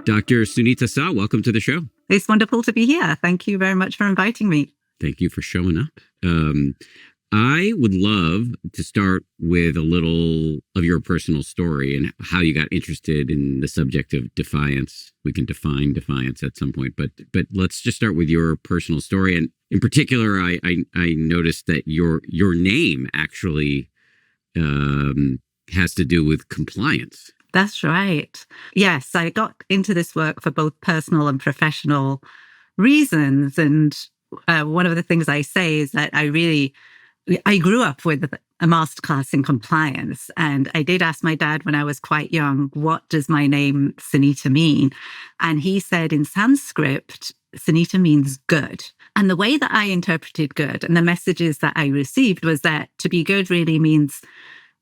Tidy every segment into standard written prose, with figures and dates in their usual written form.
Dr. Sunita Sah, welcome to the show. It's wonderful to be here. Thank you very much for inviting me. Thank you for showing up. I would love to start with a little of your personal story and how you got interested in the subject of defiance. We can define defiance at some point, but let's just start with your personal story. And in particular, I noticed that your name actually has to do with compliance. That's right. Yes, I got into this work for both personal and professional reasons. And one of the things I say is that I grew up with a masterclass in compliance. And I did ask my dad when I was quite young, what does my name Sunita mean? And he said in Sanskrit, Sunita means good. And the way that I interpreted good and the messages that I received was that to be good really means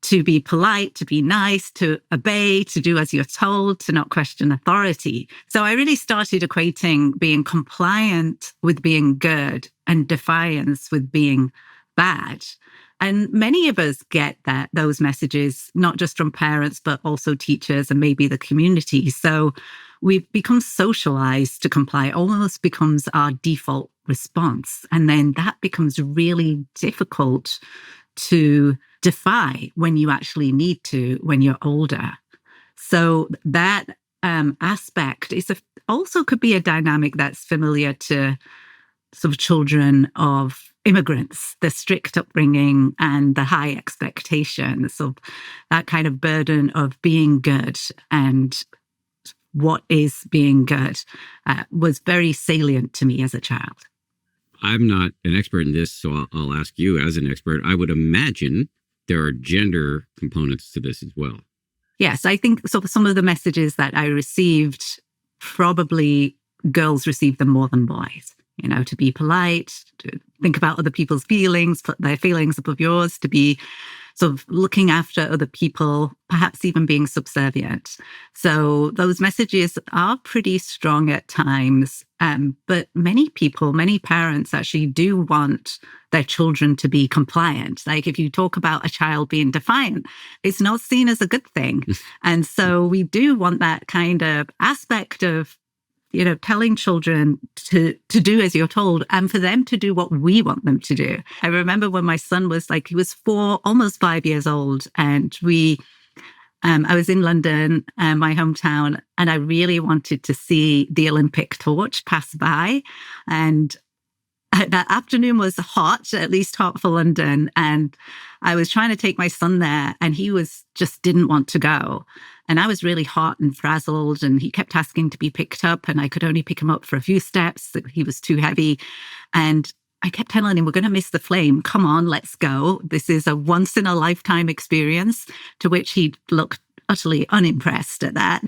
to be polite, to be nice, to obey, to do as you're told, to not question authority. So I really started equating being compliant with being good and defiance with being bad. And many of us get those messages, not just from parents, but also teachers and maybe the community. So we've become socialized to comply, almost becomes our default response. And then that becomes really difficult to defy when you actually need to, when you're older. So that aspect also could be a dynamic that's familiar to sort of children of immigrants, the strict upbringing and the high expectations of that kind of burden of being good and what is being good was very salient to me as a child. I'm not an expert in this, so I'll ask you as an expert. I would imagine there are gender components to this as well. Yes, I think so. Some of the messages that I received, probably girls received them more than boys. You know, to be polite, to think about other people's feelings, put their feelings above yours, to be sort of looking after other people, perhaps even being subservient. So those messages are pretty strong at times. But many people, many parents actually do want their children to be compliant. Like if you talk about a child being defiant, it's not seen as a good thing. And so we do want that kind of aspect of, you know, telling children to do as you're told and for them to do what we want them to do. I remember when my son was he was 4, almost 5 years old, and I was in London, my hometown, and I really wanted to see the Olympic torch pass by. And that afternoon was hot, at least hot for London. And I was trying to take my son there and he just didn't want to go. And I was really hot and frazzled and he kept asking to be picked up and I could only pick him up for a few steps. He was too heavy. And I kept telling him, we're going to miss the flame. Come on, let's go. This is a once in a lifetime experience, to which he looked utterly unimpressed at that.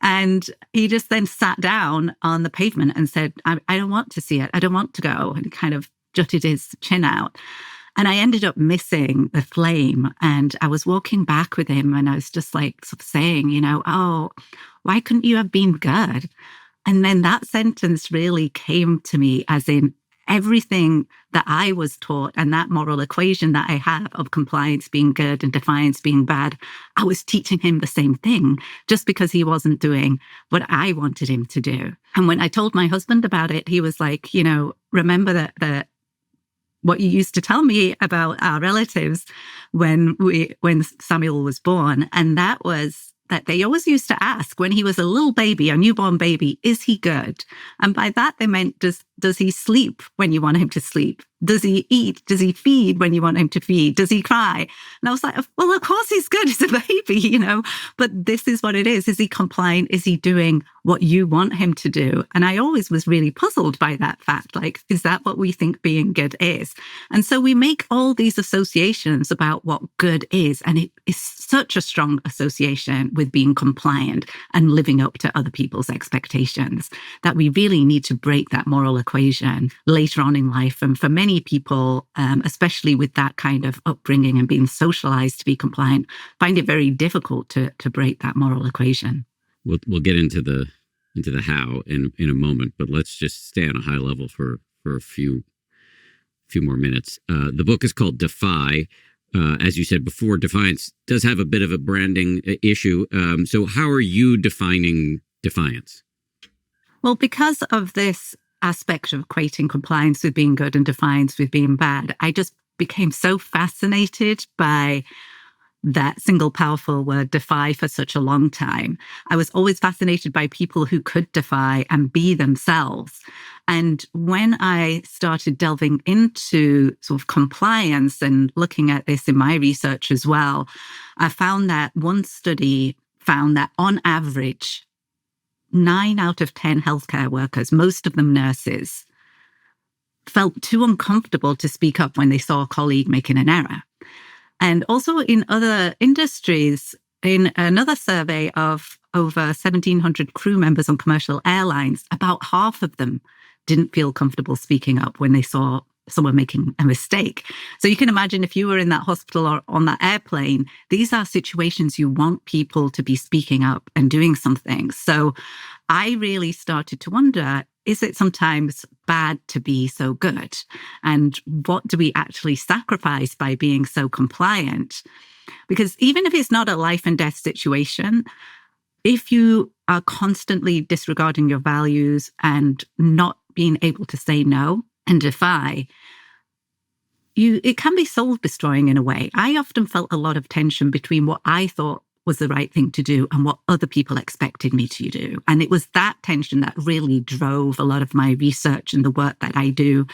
And he just then sat down on the pavement and said, I don't want to see it. I don't want to go. And kind of jutted his chin out. And I ended up missing the flame. And I was walking back with him and I was just like sort of saying, you know, oh, why couldn't you have been good? And then that sentence really came to me as in everything that I was taught and that moral equation that I have of compliance being good and defiance being bad, I was teaching him the same thing just because he wasn't doing what I wanted him to do. And when I told my husband about it, he was like, you know, remember that what you used to tell me about our relatives when Samuel was born. And that was that they always used to ask when he was a little baby, a newborn baby, is he good? And by that, they meant, does he sleep when you want him to sleep? Does he eat? Does he feed when you want him to feed? Does he cry? And I was like, well, of course he's good. He's a baby, you know, but this is what it is. Is he compliant? Is he doing what you want him to do? And I always was really puzzled by that fact. Like, is that what we think being good is? And so we make all these associations about what good is. And it is such a strong association with being compliant and living up to other people's expectations that we really need to break that moral equation later on in life. And for many people, especially with that kind of upbringing and being socialized to be compliant, find it very difficult to break that moral equation. We'll get into the how in a moment, but let's just stay on a high level for a few more minutes. The book is called Defy. As you said before, defiance does have a bit of a branding issue. So how are you defining defiance? Well, because of this aspect of equating compliance with being good and defiance with being bad, I just became so fascinated by that single powerful word defy for such a long time. I was always fascinated by people who could defy and be themselves. And when I started delving into sort of compliance and looking at this in my research as well, I found that one study found that on average, 9 out of 10 healthcare workers, most of them nurses, felt too uncomfortable to speak up when they saw a colleague making an error. And also in other industries, in another survey of over 1,700 crew members on commercial airlines, about half of them didn't feel comfortable speaking up when they saw someone making a mistake. So you can imagine if you were in that hospital or on that airplane, these are situations you want people to be speaking up and doing something. So I really started to wonder, is it sometimes bad to be so good? And what do we actually sacrifice by being so compliant? Because even if it's not a life and death situation, if you are constantly disregarding your values and not being able to say no and defy, it can be soul destroying in a way. I often felt a lot of tension between what I thought was the right thing to do and what other people expected me to do. And it was that tension that really drove a lot of my research and the work that I do.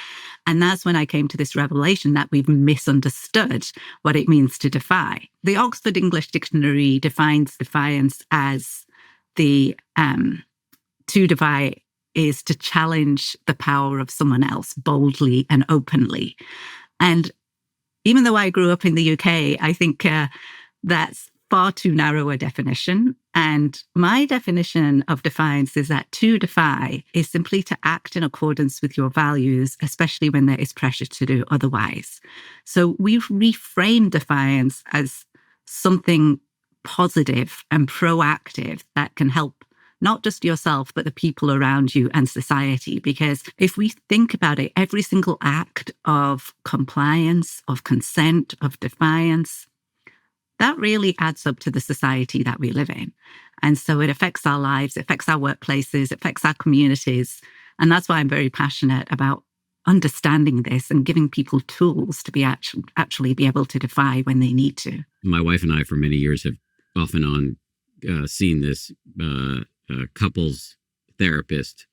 And that's when I came to this revelation that we've misunderstood what it means to defy. The Oxford English Dictionary defines defiance as to defy is to challenge the power of someone else boldly and openly. And even though I grew up in the UK, I think that's far too narrow a definition. And my definition of defiance is that to defy is simply to act in accordance with your values, especially when there is pressure to do otherwise. So we've reframed defiance as something positive and proactive that can help not just yourself, but the people around you and society. Because if we think about it, every single act of compliance, of consent, of defiance, that really adds up to the society that we live in. And so it affects our lives, it affects our workplaces, it affects our communities. And that's why I'm very passionate about understanding this and giving people tools to be actually be able to defy when they need to. My wife and I, for many years, have off and on seen this couples therapist,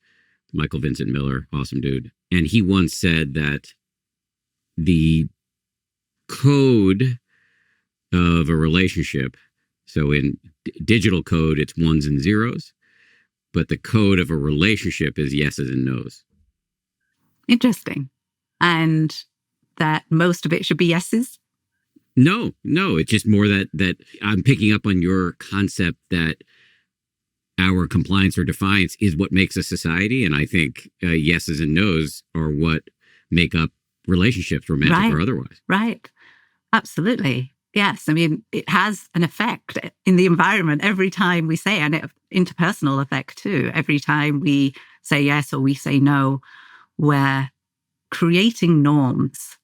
Michael Vincent Miller, awesome dude. And he once said that the code of a relationship, so in digital code, it's ones and zeros, but the code of a relationship is yeses and nos. Interesting. And that most of it should be yeses? No, it's just more that I'm picking up on your concept that our compliance or defiance is what makes a society. And I think yeses and nos are what make up relationships, romantic or otherwise. Right. Absolutely. Yes. I mean, it has an effect in the environment every time we say, and interpersonal effect too. Every time we say yes or we say no, we're creating norms,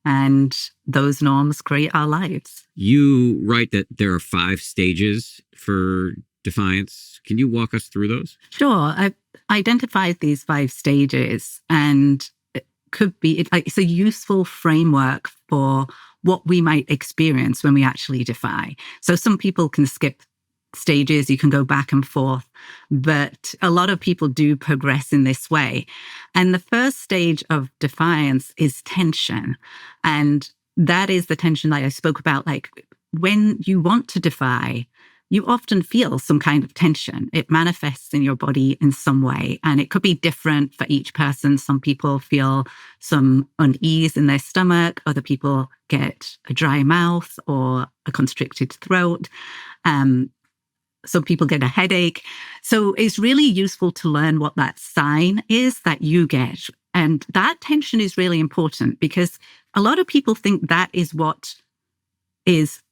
and those norms create our lives. You write that there are 5 stages for defiance. Can you walk us through those? Sure. I've identified these 5 stages, and it could be, it's a useful framework for what we might experience when we actually defy. So some people can skip stages, you can go back and forth, but a lot of people do progress in this way. And the first stage of defiance is tension. And that is the tension that I spoke about. Like when you want to defy, you often feel some kind of tension. It manifests in your body in some way, and it could be different for each person. Some people feel some unease in their stomach. Other people get a dry mouth or a constricted throat. Some people get a headache. So it's really useful to learn what that sign is that you get. And that tension is really important because a lot of people think that is what is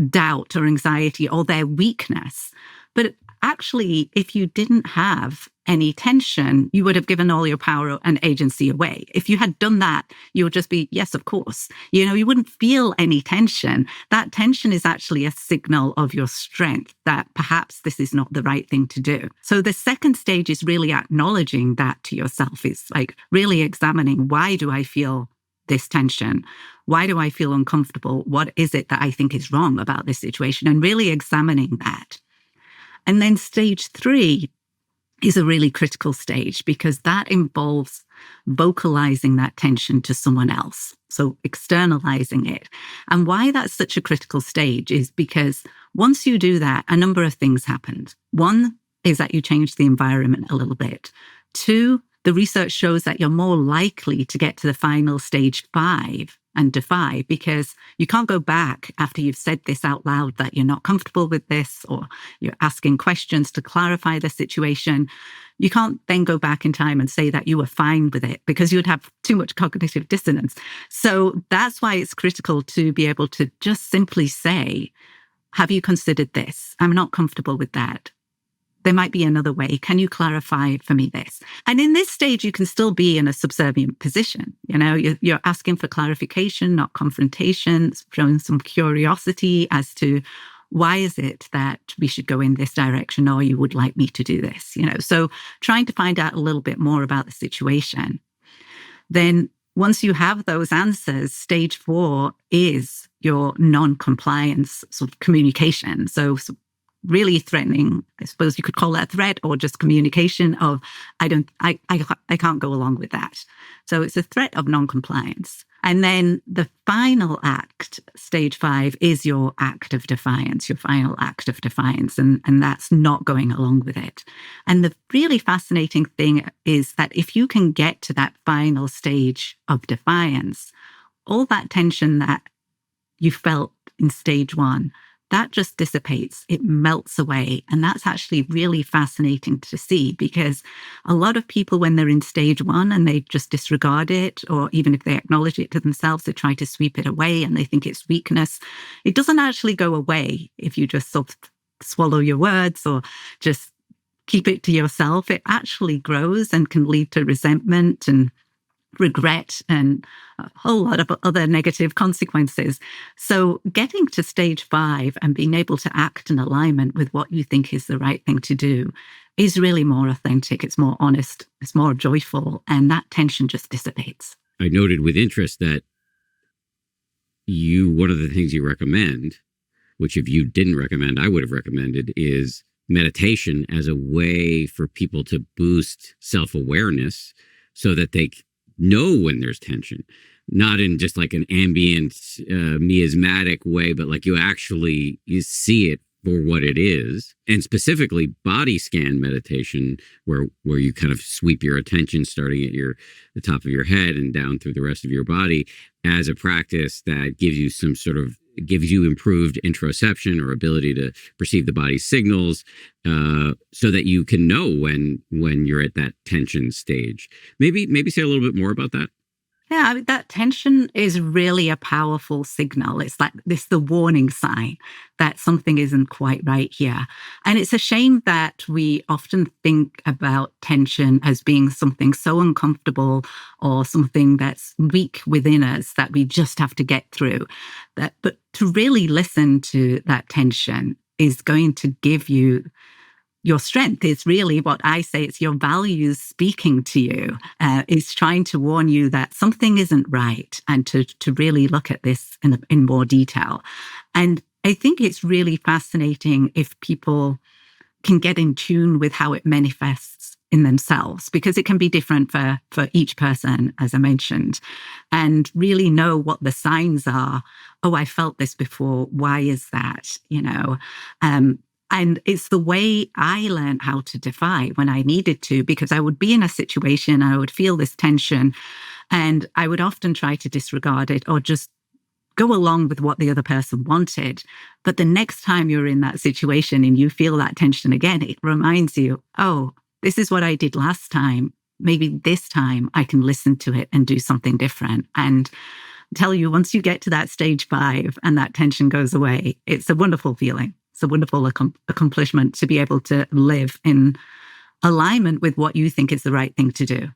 doubt or anxiety or their weakness. But actually, if you didn't have any tension, you would have given all your power and agency away. If you had done that, you would just be, yes, of course. You wouldn't feel any tension. That tension is actually a signal of your strength, that perhaps this is not the right thing to do. So the second stage is really acknowledging that to yourself. It's like really examining, why do I feel this tension? Why do I feel uncomfortable? What is it that I think is wrong about this situation? And really examining that. And then stage 3 is a really critical stage, because that involves vocalizing that tension to someone else. So externalizing it. And why that's such a critical stage is because once you do that, a number of things happen. One is that you change the environment a little bit. 2, the research shows that you're more likely to get to the final stage 5 and defy, because you can't go back after you've said this out loud that you're not comfortable with this, or you're asking questions to clarify the situation. You can't then go back in time and say that you were fine with it, because you would have too much cognitive dissonance. So that's why it's critical to be able to just simply say, have you considered this? I'm not comfortable with that. There might be another way. Can you clarify for me this? And in this stage, you can still be in a subservient position. You're asking for clarification, not confrontation, showing some curiosity as to why is it that we should go in this direction, or you would like me to do this? So trying to find out a little bit more about the situation. Then once you have those answers, stage 4 is your non-compliance sort of communication. So really threatening, I suppose you could call that threat, or just communication of, I can't go along with that. So it's a threat of non-compliance. And then the final act, stage 5, is your act of defiance, your final act of defiance. And that's not going along with it. And the really fascinating thing is that if you can get to that final stage of defiance, all that tension that you felt in stage 1, that just dissipates. It melts away. And that's actually really fascinating to see, because a lot of people, when they're in stage 1 and they just disregard it, or even if they acknowledge it to themselves, they try to sweep it away and they think it's weakness. It doesn't actually go away if you just sort of swallow your words or just keep it to yourself. It actually grows and can lead to resentment and regret and a whole lot of other negative consequences. So getting to stage 5 and being able to act in alignment with what you think is the right thing to do is really more authentic. It's more honest. It's more joyful. And that tension just dissipates. I noted with interest that one of the things you recommend, which if you didn't recommend, I would have recommended, is meditation as a way for people to boost self-awareness so that they know when there's tension, not in just like an ambient, miasmatic way, but like you see it for what it is. And specifically body scan meditation, where you kind of sweep your attention starting at the top of your head and down through the rest of your body, as a practice that gives you improved interoception, or ability to perceive the body's signals, so that you can know when you're at that tension stage. Maybe say a little bit more about that. Yeah, I mean, that tension is really a powerful signal. It's like the warning sign that something isn't quite right here. And it's a shame that we often think about tension as being something so uncomfortable, or something that's weak within us that we just have to get through. But to really listen to that tension is going to give you your strength. Is really what I say. It's your values speaking to you. It's trying to warn you that something isn't right, and to really look at this in more detail. And I think it's really fascinating if people can get in tune with how it manifests in themselves, because it can be different for each person, as I mentioned, and really know what the signs are. Oh, I felt this before. Why is that? And it's the way I learned how to defy when I needed to, because I would be in a situation, I would feel this tension, and I would often try to disregard it or just go along with what the other person wanted. But the next time you're in that situation and you feel that tension again, it reminds you, oh, this is what I did last time. Maybe this time I can listen to it and do something different. And tell you, once you get to that stage 5 and that tension goes away, it's a wonderful feeling. a wonderful accomplishment to be able to live in alignment with what you think is the right thing to do.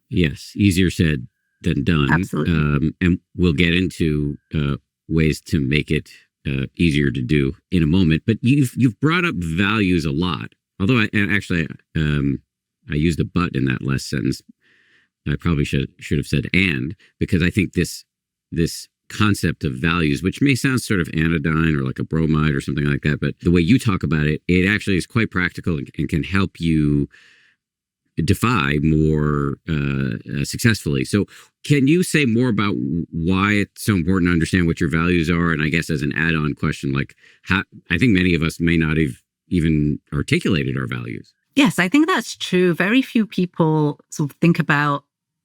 Yes, easier said than done. Absolutely. And we'll get into ways to make it easier to do in a moment. But you've brought up values a lot. Although I used a but in that last sentence. I probably should have said and, because I think this concept of values, which may sound sort of anodyne or like a bromide or something like that, but the way you talk about it, it actually is quite practical and can help you defy more successfully. So can you say more about why it's so important to understand what your values are? And I guess as an add-on question, like how, I think many of us may not have even articulated our values. Yes, I think that's true. Very few people sort of think about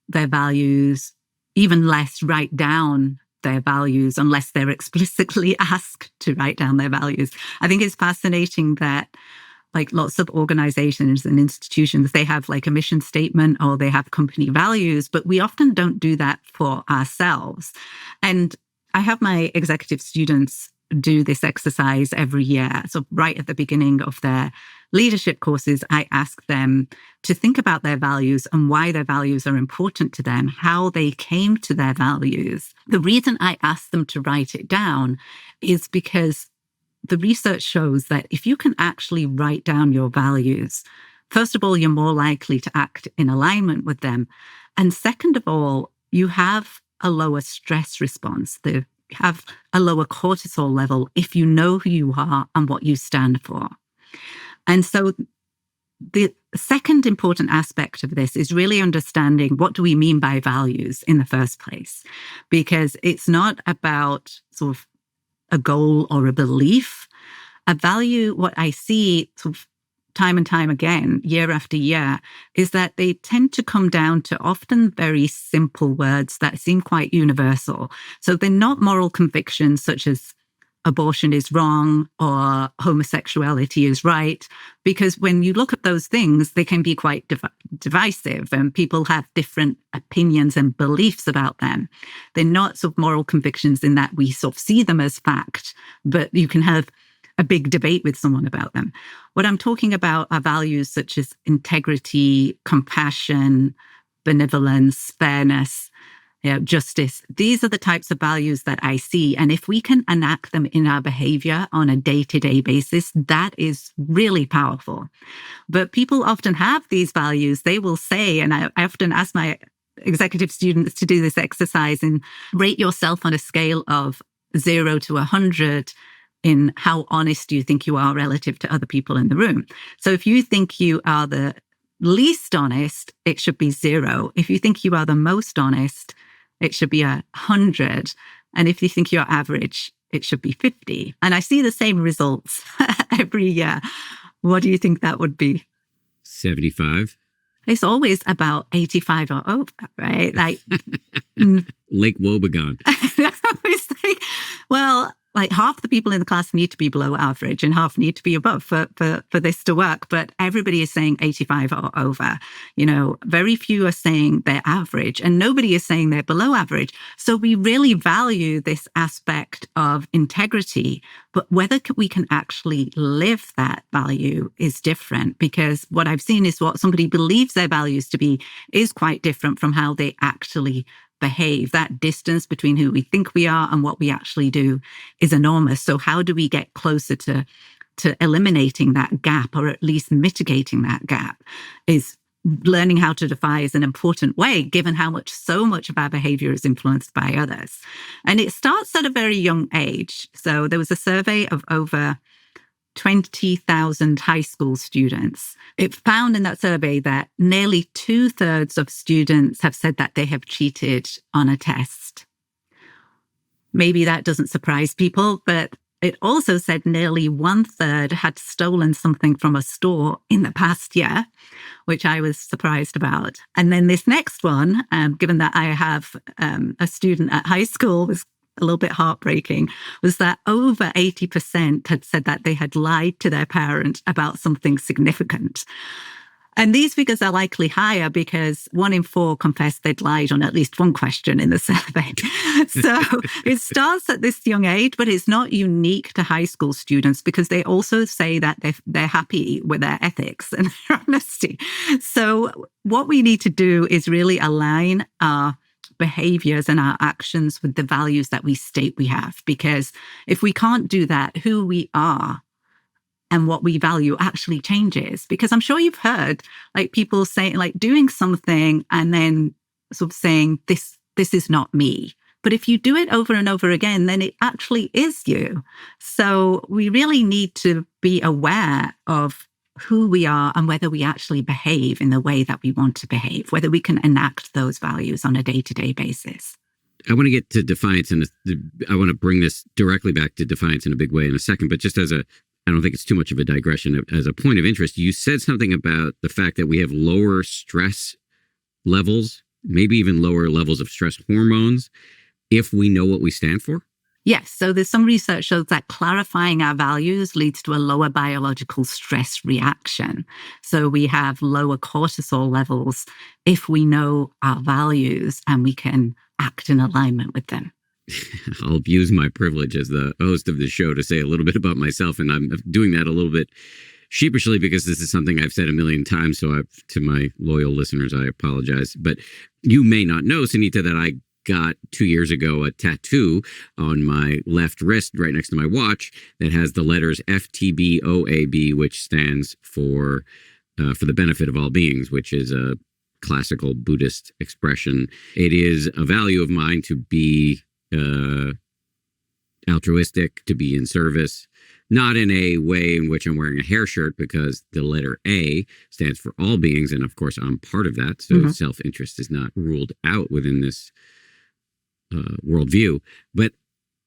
their values, even less write down their values unless they're explicitly asked to write down their values. I think it's fascinating that like lots of organizations and institutions, they have like a mission statement or they have company values, but we often don't do that for ourselves. And I have my executive students do this exercise every year. So right at the beginning of their leadership courses, I ask them to think about their values and why their values are important to them, how they came to their values. The reason I ask them to write it down is because the research shows that if you can actually write down your values, first of all, you're more likely to act in alignment with them. And second of all, you have a lower stress response. You have a lower cortisol level if you know who you are and what you stand for. And so the second important aspect of this is really understanding what do we mean by values in the first place, because it's not about sort of a goal or a belief. A value, what I see sort of time and time again, year after year, is that they tend to come down to often very simple words that seem quite universal. So they're not moral convictions such as abortion is wrong or homosexuality is right, because when you look at those things, they can be quite divisive and people have different opinions and beliefs about them. They're not sort of moral convictions in that we sort of see them as fact, but you can have a big debate with someone about them. What I'm talking about are values such as integrity, compassion, benevolence, fairness, justice. These are the types of values that I see. And if we can enact them in our behavior on a day-to-day basis, that is really powerful. But people often have these values. They will say, and I often ask my executive students to do this exercise and rate yourself on a scale of 0 to 100 in how honest you think you are relative to other people in the room. So if you think you are the least honest, it should be 0. If you think you are the most honest, it should be 100. And if you think you're average, it should be 50. And I see the same results every year. What do you think that would be? 75. It's always about 85 or over, right? Like Lake Wobegon. Well, like half the people in the class need to be below average and half need to be above for this to work. But everybody is saying 85 or over. Very few are saying they're average and nobody is saying they're below average. So we really value this aspect of integrity, but whether we can actually live that value is different, because what I've seen is what somebody believes their values to be is quite different from how they actually behave. That distance between who we think we are and what we actually do is enormous. So how do we get closer to eliminating that gap, or at least mitigating that gap? Is learning how to defy is an important way, given how so much of our behavior is influenced by others. And it starts at a very young age. So there was a survey of over 20,000 high school students. It found in that survey that nearly 2/3 of students have said that they have cheated on a test. Maybe that doesn't surprise people, but it also said nearly 1/3 had stolen something from a store in the past year, which I was surprised about. And then this next one, given that I have a student at high school, was a little bit heartbreaking, was that over 80% had said that they had lied to their parent about something significant. And these figures are likely higher because 1 in 4 confessed they'd lied on at least one question in the survey. So it starts at this young age, but it's not unique to high school students because they also say that they're happy with their ethics and their honesty. So what we need to do is really align our behaviors and our actions with the values that we state we have. Because if we can't do that, who we are and what we value actually changes. Because I'm sure you've heard like people saying, like doing something and then sort of saying, this is not me. But if you do it over and over again, then it actually is you. So we really need to be aware of who we are and whether we actually behave in the way that we want to behave, whether we can enact those values on a day-to-day basis. I want to get to defiance, and I want to bring this directly back to defiance in a big way in a second. But just I don't think it's too much of a digression. As a point of interest, you said something about the fact that we have lower stress levels, maybe even lower levels of stress hormones, if we know what we stand for. Yes. So there's some research shows that clarifying our values leads to a lower biological stress reaction. So we have lower cortisol levels if we know our values and we can act in alignment with them. I'll abuse my privilege as the host of the show to say a little bit about myself. And I'm doing that a little bit sheepishly because this is something I've said a million times. So to my loyal listeners, I apologize. But you may not know, Sunita, that I got 2 years ago a tattoo on my left wrist right next to my watch that has the letters FTBOAB, which stands for the benefit of all beings, which is a classical Buddhist expression. It is a value of mine to be altruistic, to be in service, not in a way in which I'm wearing a hair shirt, because the letter A stands for all beings. And of course, I'm part of that. So self-interest is not ruled out within this worldview. But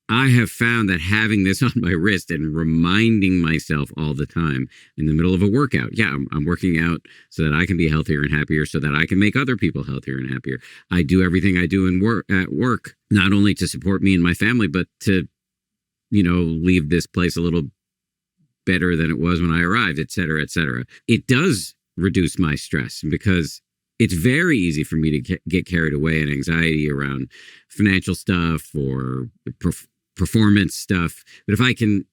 I have found that having this on my wrist and reminding myself all the time in the middle of a workout, I'm working out so that I can be healthier and happier, so that I can make other people healthier and happier. I do everything I do at work, not only to support me and my family, but to, leave this place a little better than it was when I arrived, et cetera, et cetera. It does reduce my stress because it's very easy for me to get carried away in anxiety around financial stuff or performance stuff. But if I can,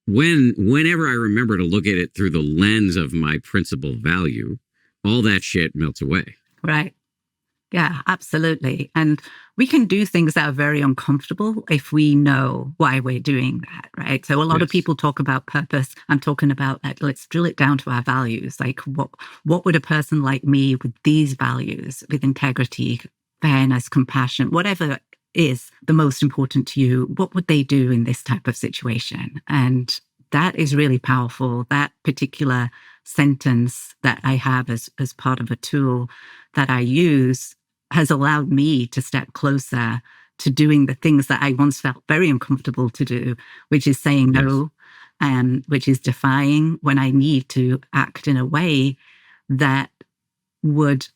whenever I remember to look at it through the lens of my principal value, all that shit melts away. Right. Yeah, absolutely. And we can do things that are very uncomfortable if we know why we're doing that, right? So a lot of people talk about purpose. I'm talking about, let's drill it down to our values. Like what would a person like me with these values, with integrity, fairness, compassion, whatever is the most important to you, what would they do in this type of situation? And that is really powerful. That particular sentence that I have as part of a tool that I use has allowed me to step closer to doing the things that I once felt very uncomfortable to do, which is saying no, which is defying when I need to act in a way that would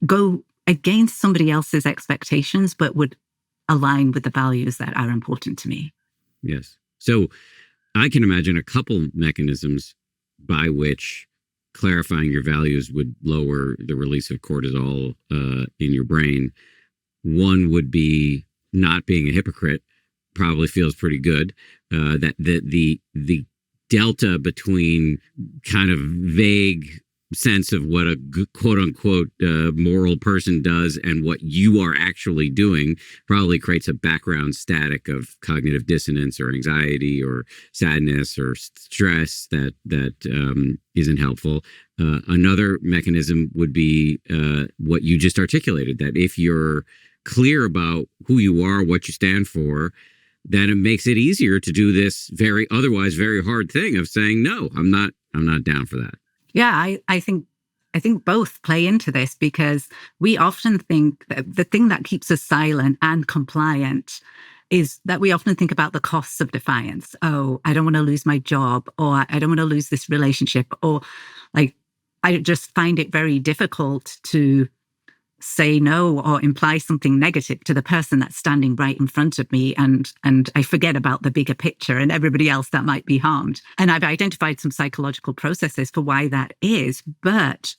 go against somebody else's expectations, but would align with the values that are important to me. Yes. So I can imagine a couple mechanisms by which clarifying your values would lower the release of cortisol in your brain. One would be not being a hypocrite. Probably feels pretty good. That the delta between kind of vague sense of what a quote unquote moral person does and what you are actually doing probably creates a background static of cognitive dissonance or anxiety or sadness or stress that isn't helpful. Another mechanism would be what you just articulated, that if you're clear about who you are, what you stand for, then it makes it easier to do this otherwise very hard thing of saying, no, I'm not down for that. Yeah, I think both play into this, because we often think that the thing that keeps us silent and compliant is that we often think about the costs of defiance. Oh, I don't want to lose my job, or I don't want to lose this relationship, or like I just find it very difficult to say no or imply something negative to the person that's standing right in front of me, and I forget about the bigger picture and everybody else that might be harmed. And I've identified some psychological processes for why that is. But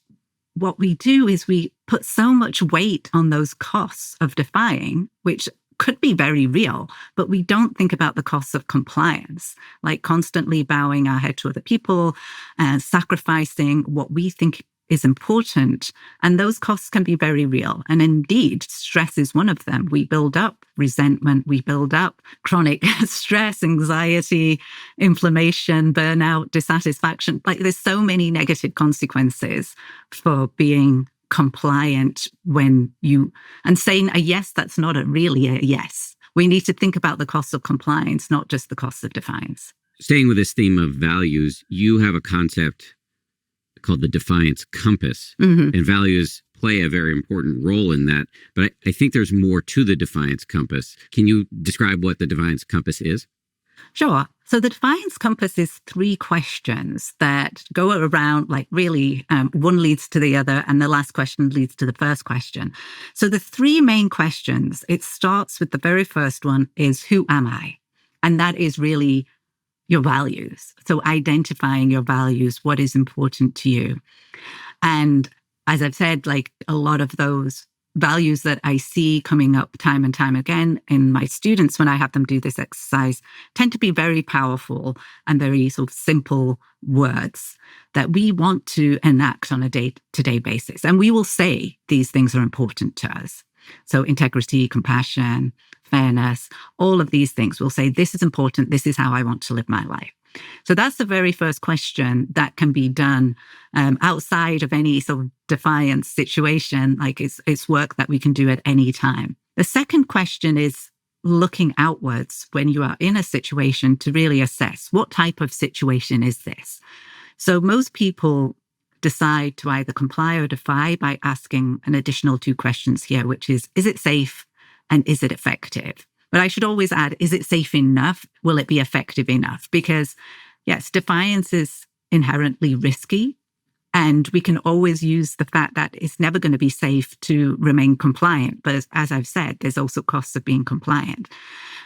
what we do is we put so much weight on those costs of defying, which could be very real, but we don't think about the costs of compliance, like constantly bowing our head to other people and sacrificing what we think is important. And those costs can be very real. And indeed, stress is one of them. We build up resentment, we build up chronic stress, anxiety, inflammation, burnout, dissatisfaction. Like there's so many negative consequences for being compliant and saying a yes that's not really a yes. We need to think about the cost of compliance, not just the cost of defiance. Staying with this theme of values, you have a concept called the defiance compass, and values play a very important role in that. But I think there's more to the defiance compass. Can you describe what the defiance compass is? Sure. So the defiance compass is 3 questions that go around, like really one leads to the other, and the last question leads to the first question. So the 3 main questions, it starts with the very first one is, who am I? And that is really your values. So identifying your values, what is important to you. And as I've said, like a lot of those values that I see coming up time and time again in my students when I have them do this exercise tend to be very powerful and very sort of simple words that we want to enact on a day-to-day basis. And we will say these things are important to us. So integrity, compassion, fairness, all of these things. We'll say, this is important. This is how I want to live my life. So that's the very first question that can be done outside of any sort of defiance situation. Like it's work that we can do at any time. The second question is looking outwards when you are in a situation to really assess what type of situation is this. So most people decide to either comply or defy by asking an additional 2 questions here, which is it safe and is it effective? But I should always add, is it safe enough? Will it be effective enough? Because yes, defiance is inherently risky. And we can always use the fact that it's never going to be safe to remain compliant. But as I've said, there's also costs of being compliant.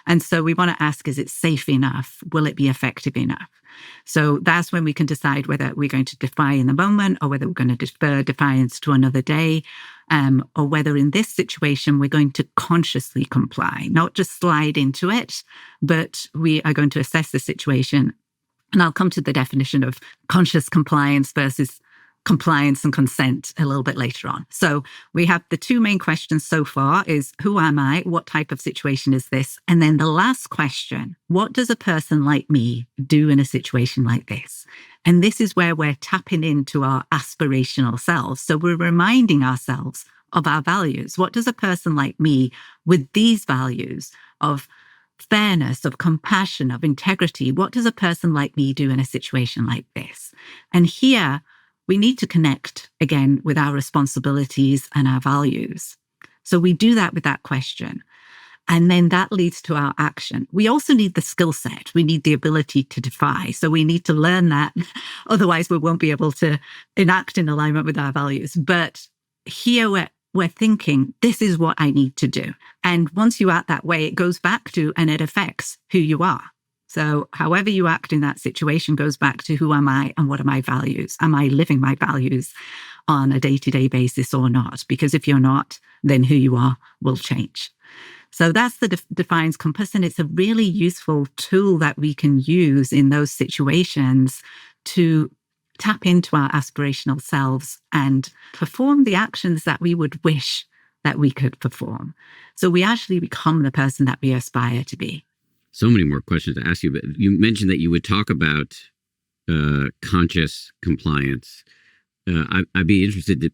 And so we want to ask, is it safe enough? Will it be effective enough? So that's when we can decide whether we're going to defy in the moment or whether we're going to defer defiance to another day, or whether in this situation we're going to consciously comply, not just slide into it, but we are going to assess the situation. And I'll come to the definition of conscious compliance versus compliance and consent a little bit later on. So we have the 2 main questions so far is, who am I? What type of situation is this? And then the last question, what does a person like me do in a situation like this? And this is where we're tapping into our aspirational selves. So we're reminding ourselves of our values. What does a person like me with these values of fairness, of compassion, of integrity, what does a person like me do in a situation like this? And here, we need to connect again with our responsibilities and our values. So we do that with that question. And then that leads to our action. We also need the skill set. We need the ability to defy. So we need to learn that. Otherwise, we won't be able to enact in alignment with our values. But here we're thinking, this is what I need to do. And once you act that way, it goes back to, and it affects who you are. So however you act in that situation goes back to, who am I and what are my values? Am I living my values on a day-to-day basis or not? Because if you're not, then who you are will change. So that's the defiance compass. And it's a really useful tool that we can use in those situations to tap into our aspirational selves and perform the actions that we would wish that we could perform. So we actually become the person that we aspire to be. So many more questions to ask you, but you mentioned that you would talk about conscious compliance. I'd be interested to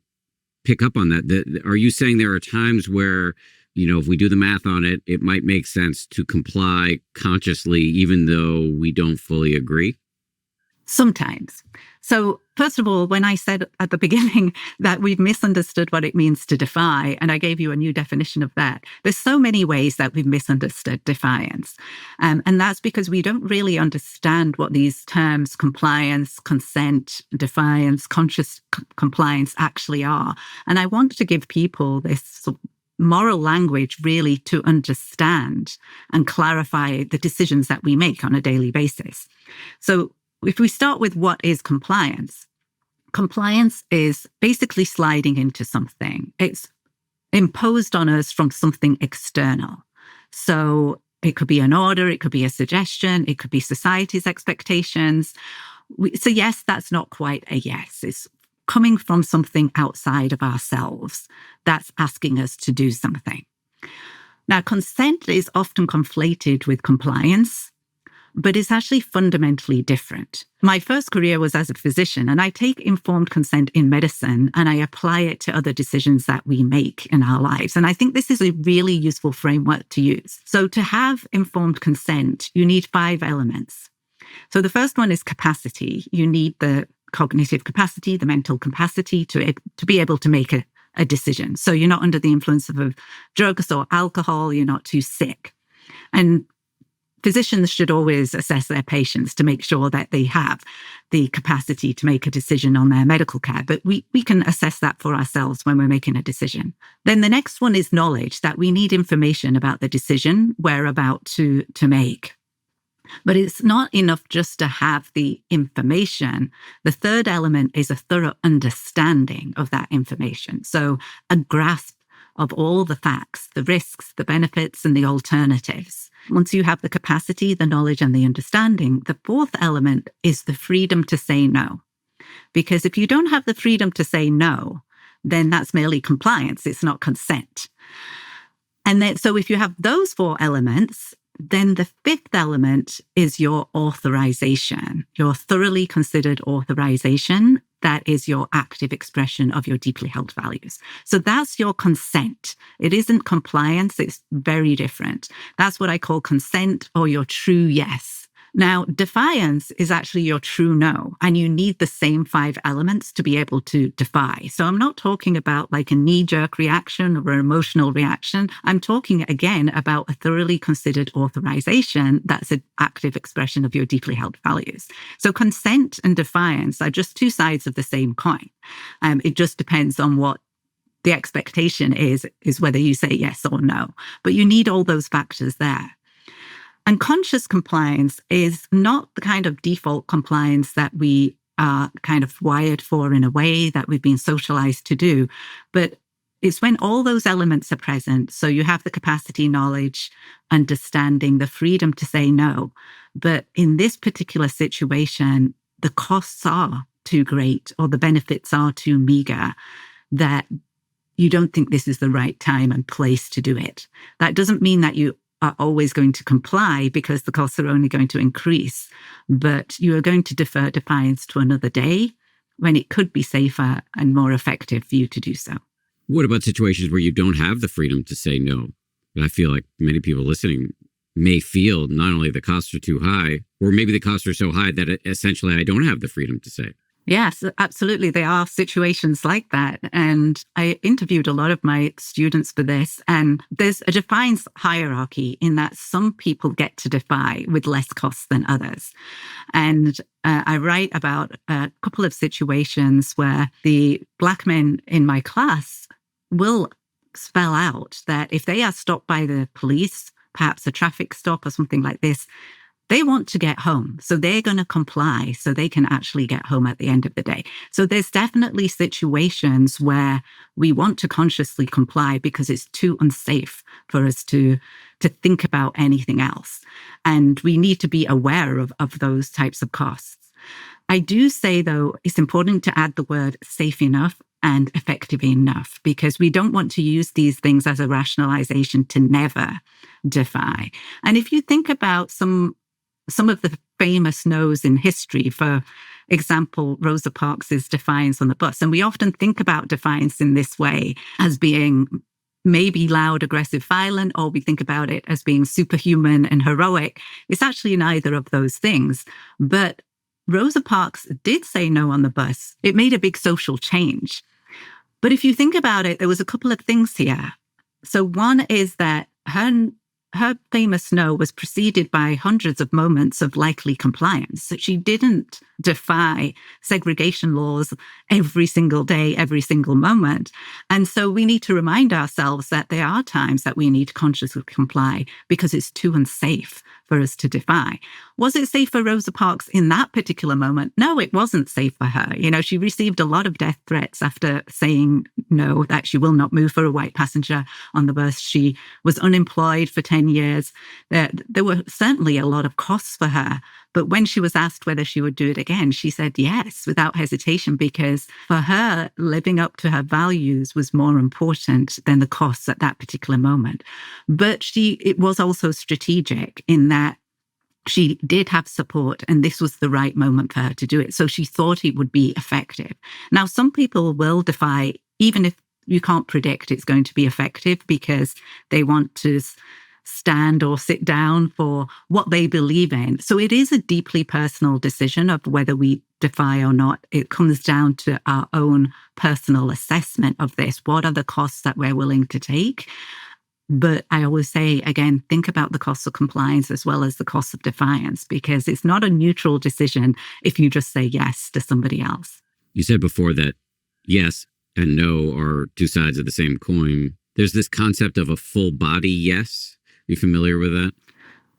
pick up on that. Are you saying there are times where, if we do the math on it, it might make sense to comply consciously, even though we don't fully agree? Sometimes. So, first of all, when I said at the beginning that we've misunderstood what it means to defy, and I gave you a new definition of that, there's so many ways that we've misunderstood defiance. And that's because we don't really understand what these terms compliance, consent, defiance, conscious compliance actually are. And I want to give people this sort of moral language really to understand and clarify the decisions that we make on a daily basis. So, if we start with what is compliance, compliance is basically sliding into something. It's imposed on us from something external. So it could be an order, it could be a suggestion, it could be society's expectations. So yes, that's not quite a yes. It's coming from something outside of ourselves that's asking us to do something. Now, consent is often conflated with compliance, but it's actually fundamentally different. My first career was as a physician, and I take informed consent in medicine and I apply it to other decisions that we make in our lives. And I think this is a really useful framework to use. So to have informed consent, you need 5 elements. So the first one is capacity. You need the cognitive capacity, the mental capacity to be able to make a decision. So you're not under the influence of drugs or alcohol, you're not too sick. And physicians should always assess their patients to make sure that they have the capacity to make a decision on their medical care. But we can assess that for ourselves when we're making a decision. Then the next one is knowledge, that we need information about the decision we're about to make. But it's not enough just to have the information. The third element is a thorough understanding of that information. So a grasp of all the facts, the risks, the benefits, and the alternatives. Once you have the capacity, the knowledge, and the understanding, the fourth element is the freedom to say no. Because if you don't have the freedom to say no, then that's merely compliance. It's not consent. And then, so if you have those 4 elements, then the 5th element is your authorization, your thoroughly considered authorization. That is your active expression of your deeply held values. So that's your consent. It isn't compliance. It's very different. That's what I call consent, or your true yes. Now, defiance is actually your true no, and you need the same 5 elements to be able to defy. So I'm not talking about like a knee-jerk reaction or an emotional reaction. I'm talking again about a thoroughly considered authorization that's an active expression of your deeply held values. So consent and defiance are just 2 sides of the same coin. It just depends on what the expectation is whether you say yes or no. But you need all those factors there. And conscious compliance is not the kind of default compliance that we are kind of wired for in a way that we've been socialized to do, but it's when all those elements are present. So you have the capacity, knowledge, understanding, the freedom to say no. But in this particular situation, the costs are too great or the benefits are too meager that you don't think this is the right time and place to do it. That doesn't mean that you are always going to comply, because the costs are only going to increase, but you are going to defer defiance to another day when it could be safer and more effective for you to do so. What about situations where you don't have the freedom to say no? I feel like many people listening may feel not only the costs are too high, or maybe the costs are so high that essentially I don't have the freedom to say. Yes, absolutely. There are situations like that. And I interviewed a lot of my students for this. And there's a defiance hierarchy in that some people get to defy with less costs than others. And I write about a couple of situations where the Black men in my class will spell out that if they are stopped by the police, perhaps a traffic stop or something like this, they want to get home. So they're going to comply so they can actually get home at the end of the day. So there's definitely situations where we want to consciously comply because it's too unsafe for us to think about anything else. And we need to be aware of those types of costs. I do say, though, it's important to add the word safe enough and effective enough, because we don't want to use these things as a rationalization to never defy. And if you think about some of the famous no's in history, for example, Rosa Parks' defiance on the bus. And we often think about defiance in this way as being maybe loud, aggressive, violent, or we think about it as being superhuman and heroic. It's actually neither of those things. But Rosa Parks did say no on the bus. It made a big social change. But if you think about it, there was a couple of things here. So one is that her famous no was preceded by hundreds of moments of likely compliance. So she didn't defy segregation laws every single day, every single moment. And so we need to remind ourselves that there are times that we need to consciously comply because it's too unsafe for us to defy. Was it safe for Rosa Parks in that particular moment? No, it wasn't safe for her. She received a lot of death threats after saying no, that she will not move for a white passenger on the bus. She was unemployed for 10 years. There were certainly a lot of costs for her. But when she was asked whether she would do it again, she said yes, without hesitation, because for her, living up to her values was more important than the costs at that particular moment. But it was also strategic in that she did have support, and this was the right moment for her to do it. So she thought it would be effective. Now, some people will defy, even if you can't predict it's going to be effective, because they want to stand or sit down for what they believe in. So it is a deeply personal decision of whether we defy or not. It comes down to our own personal assessment of this. What are the costs that we're willing to take? But I always say, again, think about the costs of compliance as well as the costs of defiance, because it's not a neutral decision if you just say yes to somebody else. You said before that yes and no are two sides of the same coin. There's this concept of a full body yes. Are you familiar with that?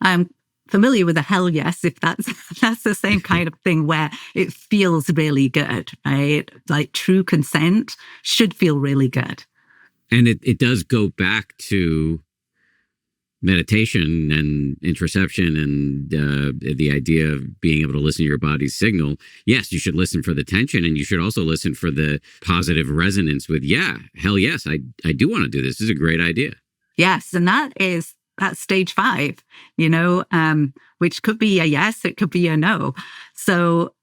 I'm familiar with a hell yes, if that's the same kind of thing where it feels really good, right? Like true consent should feel really good. And it does go back to meditation and introspection and the idea of being able to listen to your body's signal. Yes, you should listen for the tension, and you should also listen for the positive resonance with, yeah, hell yes, I do want to do this. This is a great idea. Yes, and that's stage 5, which could be a yes, it could be a no. So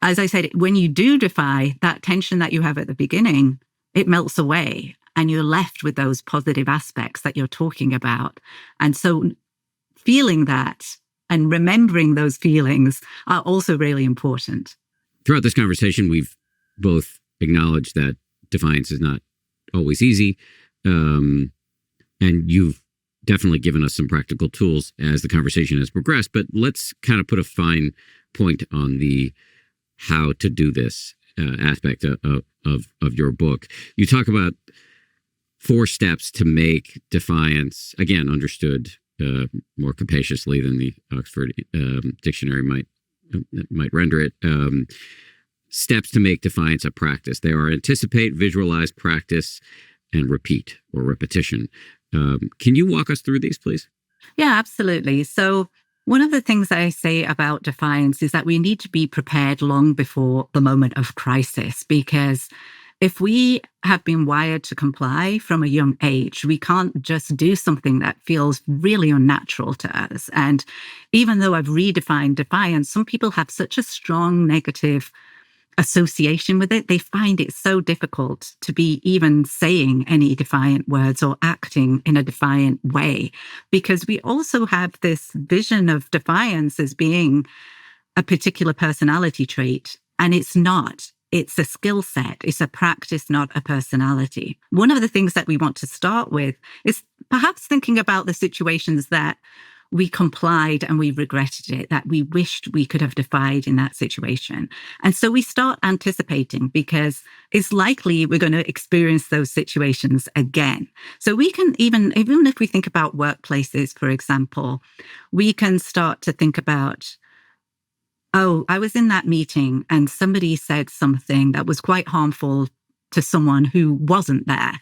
as I said, when you do defy, that tension that you have at the beginning, it melts away. And you're left with those positive aspects that you're talking about. And so feeling that and remembering those feelings are also really important. Throughout this conversation, we've both acknowledged that defiance is not always easy. And you've definitely given us some practical tools as the conversation has progressed. But let's kind of put a fine point on the how to do this aspect of your book. You talk about 4 steps to make defiance, again, understood more capaciously than the Oxford Dictionary might render it. Steps to make defiance a practice. They are anticipate, visualize, practice, and repeat or repetition. Can you walk us through these, please? Yeah, absolutely. So one of the things I say about defiance is that we need to be prepared long before the moment of crisis, because if we have been wired to comply from a young age, we can't just do something that feels really unnatural to us. And even though I've redefined defiance, some people have such a strong negative association with it. They find it so difficult to be even saying any defiant words or acting in a defiant way, because we also have this vision of defiance as being a particular personality trait, and it's not. It's a skill set. It's a practice, not a personality. One of the things that we want to start with is perhaps thinking about the situations that we complied and we regretted it, that we wished we could have defied in that situation. And so we start anticipating, because it's likely we're going to experience those situations again. So we can even if we think about workplaces, for example, we can start to think about, oh, I was in that meeting and somebody said something that was quite harmful to someone who wasn't there.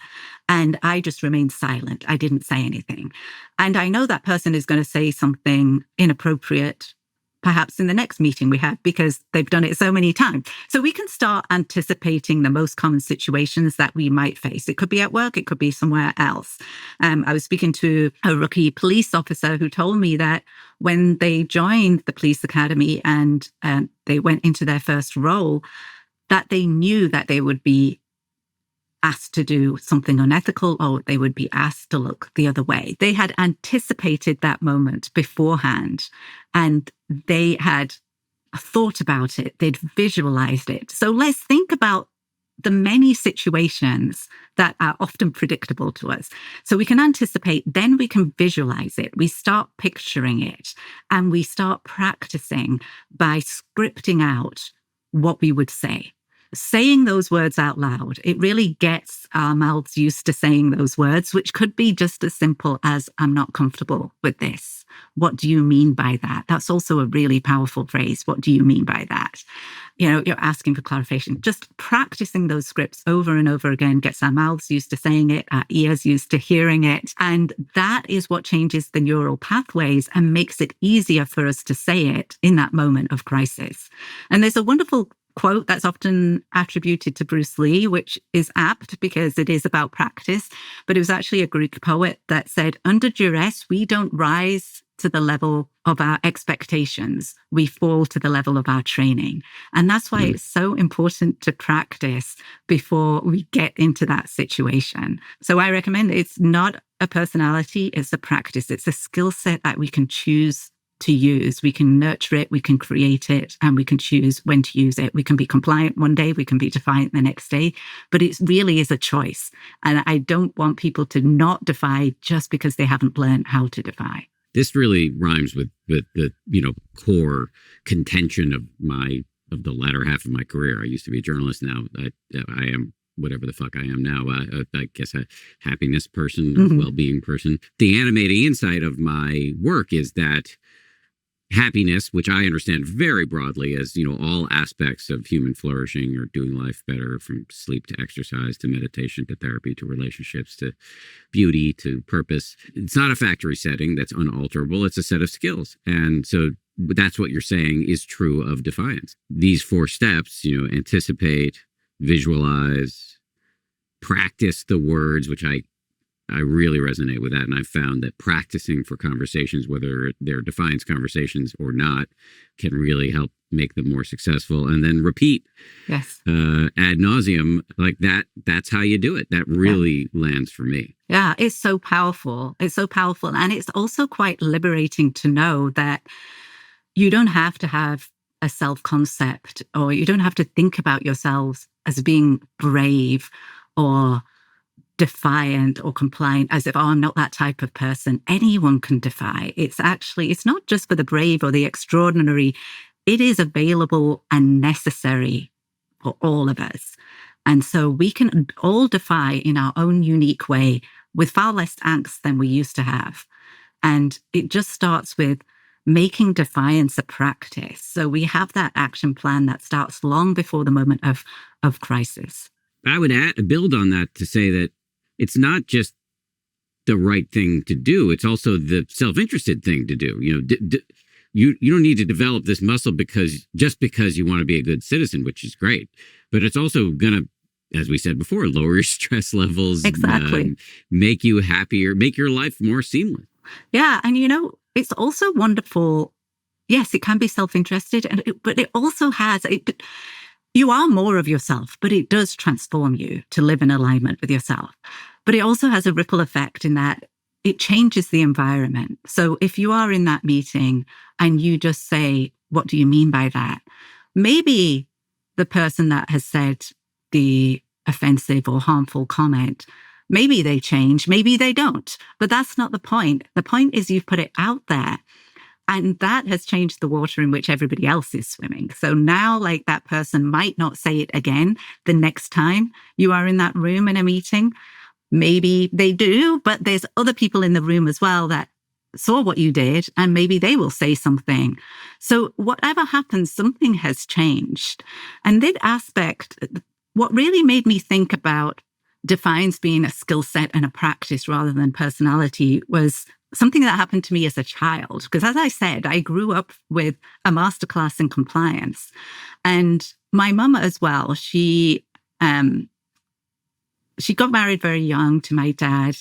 And I just remained silent. I didn't say anything. And I know that person is going to say something inappropriate, perhaps in the next meeting we have, because they've done it so many times. So we can start anticipating the most common situations that we might face. It could be at work. It could be somewhere else. I was speaking to a rookie police officer who told me that when they joined the police academy and they went into their first role, that they knew that they would be asked to do something unethical, or they would be asked to look the other way. They had anticipated that moment beforehand, and they had thought about it, they'd visualized it. So let's think about the many situations that are often predictable to us. So we can anticipate, then we can visualize it. We start picturing it, and we start practicing by scripting out what we would say. Saying those words out loud, it really gets our mouths used to saying those words, which could be just as simple as, I'm not comfortable with this. What do you mean by that? That's also a really powerful phrase. What do you mean by that? You're asking for clarification. Just practicing those scripts over and over again gets our mouths used to saying it, our ears used to hearing it. And that is what changes the neural pathways and makes it easier for us to say it in that moment of crisis. And there's a wonderful quote that's often attributed to Bruce Lee, which is apt because it is about practice. But it was actually a Greek poet that said, under duress, we don't rise to the level of our expectations. We fall to the level of our training. And that's why it's so important to practice before we get into that situation. So I recommend it's not a personality, it's a practice. It's a skill set that we can choose to use. We can nurture it, we can create it, and we can choose when to use it. We can be compliant one day, we can be defiant the next day, but it really is a choice. And I don't want people to not defy just because they haven't learned how to defy. This really rhymes with the core contention of the latter half of my career. I used to be a journalist. Now I am whatever the fuck I am now. I guess a happiness person, well-being person. The animating insight of my work is that happiness, which I understand very broadly as, all aspects of human flourishing or doing life better, from sleep to exercise to meditation to therapy to relationships to beauty to purpose. It's not a factory setting that's unalterable. It's a set of skills. And so that's what you're saying is true of defiance. These 4 steps, anticipate, visualize, practice the words, which I really resonate with that. And I've found that practicing for conversations, whether they're defiance conversations or not, can really help make them more successful. And then repeat Yes. Ad nauseum, like that. That's how you do it. That really lands for me. Yeah, it's so powerful. It's so powerful. And it's also quite liberating to know that you don't have to have a self-concept, or you don't have to think about yourselves as being brave or defiant or compliant, as if, I'm not that type of person. Anyone can defy. It's not just for the brave or the extraordinary. It is available and necessary for all of us. And so we can all defy in our own unique way with far less angst than we used to have. And it just starts with making defiance a practice. So we have that action plan that starts long before the moment of crisis. I would build on that to say that it's not just the right thing to do. It's also the self-interested thing to do. You don't need to develop this muscle because you want to be a good citizen, which is great. But it's also going to, as we said before, lower your stress levels. Exactly. Make you happier, make your life more seamless. Yeah. And, it's also wonderful. Yes, it can be self-interested, but it also has... You are more of yourself, but it does transform you to live in alignment with yourself. But it also has a ripple effect in that it changes the environment. So if you are in that meeting and you just say, what do you mean by that? Maybe the person that has said the offensive or harmful comment, maybe they change, maybe they don't. But that's not the point. The point is you've put it out there. And that has changed the water in which everybody else is swimming. So now, that person might not say it again the next time you are in that room in a meeting. Maybe they do, but there's other people in the room as well that saw what you did, and maybe they will say something. So whatever happens, something has changed. And that aspect, what really made me think about defiance being a skill set and a practice rather than personality was something that happened to me as a child. Because as I said, I grew up with a masterclass in compliance. And my mum as well, she got married very young to my dad.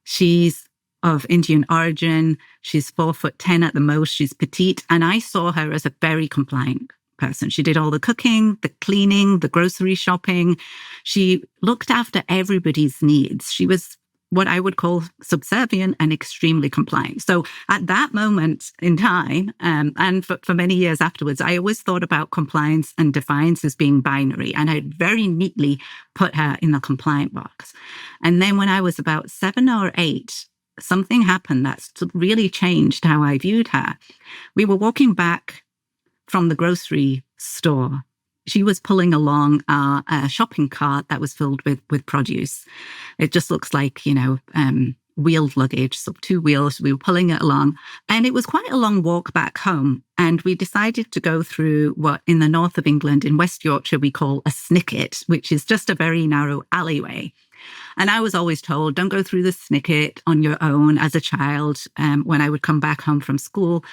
She's of Indian origin. She's 4'10" at the most. She's petite. And I saw her as a very compliant person. She did all the cooking, the cleaning, the grocery shopping. She looked after everybody's needs. She was what I would call subservient and extremely compliant. So at that moment in time, and for many years afterwards, I always thought about compliance and defiance as being binary. And I very neatly put her in the compliant box. And then when I was about 7 or 8, something happened that really changed how I viewed her. We were walking back from the grocery store. She was pulling along a shopping cart that was filled with produce. It just looks like, wheeled luggage, so 2 wheels. We were pulling it along, and it was quite a long walk back home. And we decided to go through what in the north of England, in West Yorkshire, we call a snicket, which is just a very narrow alleyway. And I was always told, don't go through the snicket on your own as a child when I would come back home from school.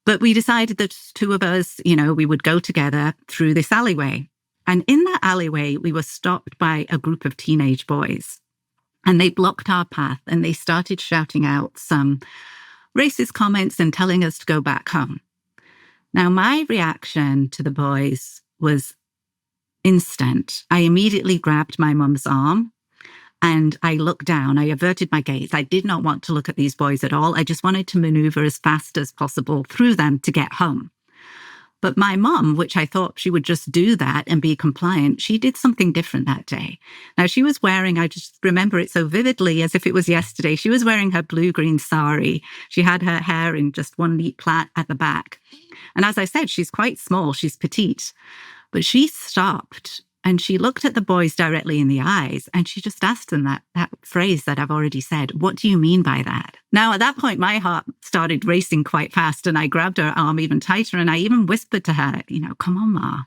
But we decided that 2 of us, we would go together through this alleyway. And in that alleyway, we were stopped by a group of teenage boys. And they blocked our path and they started shouting out some racist comments and telling us to go back home. Now, my reaction to the boys was instant. I immediately grabbed my mum's arm and I looked down. I averted my gaze. I did not want to look at these boys at all. I just wanted to maneuver as fast as possible through them to get home. But my mum, which I thought she would just do that and be compliant, she did something different that day. Now, she was wearing, I just remember it so vividly as if it was yesterday, she was wearing her blue-green sari. She had her hair in just one neat plait at the back. And as I said, she's quite small, she's petite. But she stopped and she looked at the boys directly in the eyes and she just asked them that phrase that I've already said, what do you mean by that? Now, at that point, my heart started racing quite fast and I grabbed her arm even tighter and I even whispered to her, come on, Ma.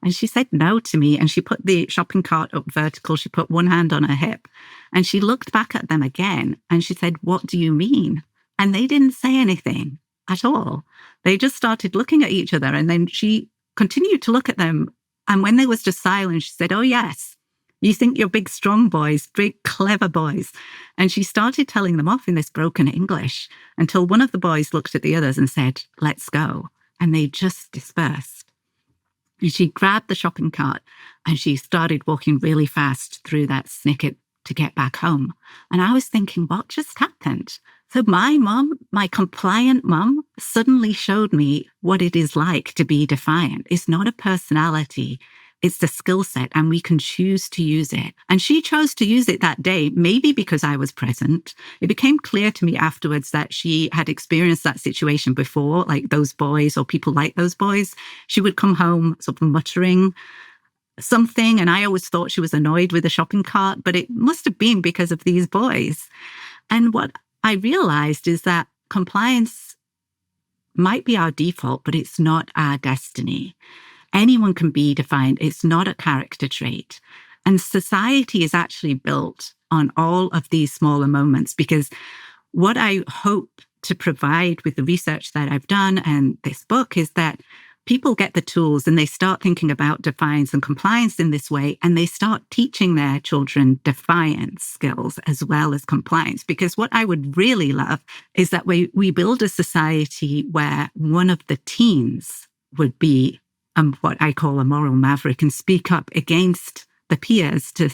And she said no to me and she put the shopping cart up vertical. She put one hand on her hip and she looked back at them again and she said, what do you mean? And they didn't say anything at all. They just started looking at each other and then she continued to look at them. And when there was just silence, she said, oh, yes, you think you're big, strong boys, big, clever boys. And she started telling them off in this broken English until one of the boys looked at the others and said, let's go. And they just dispersed. And she grabbed the shopping cart and she started walking really fast through that snicket to get back home. And I was thinking, what just happened? So my mum, my compliant mum, suddenly showed me what it is like to be defiant. It's not a personality. It's the skill set and we can choose to use it. And she chose to use it that day, maybe because I was present. It became clear to me afterwards that she had experienced that situation before, like those boys or people like those boys. She would come home sort of muttering something. And I always thought she was annoyed with the shopping cart, but it must have been because of these boys. And what I realized is that compliance might be our default, but it's not our destiny. Anyone can be defiant. It's not a character trait. And society is actually built on all of these smaller moments because what I hope to provide with the research that I've done and this book is that people get the tools and they start thinking about defiance and compliance in this way, and they start teaching their children defiance skills as well as compliance. Because what I would really love is that we build a society where one of the teens would be what I call a moral maverick and speak up against the peers to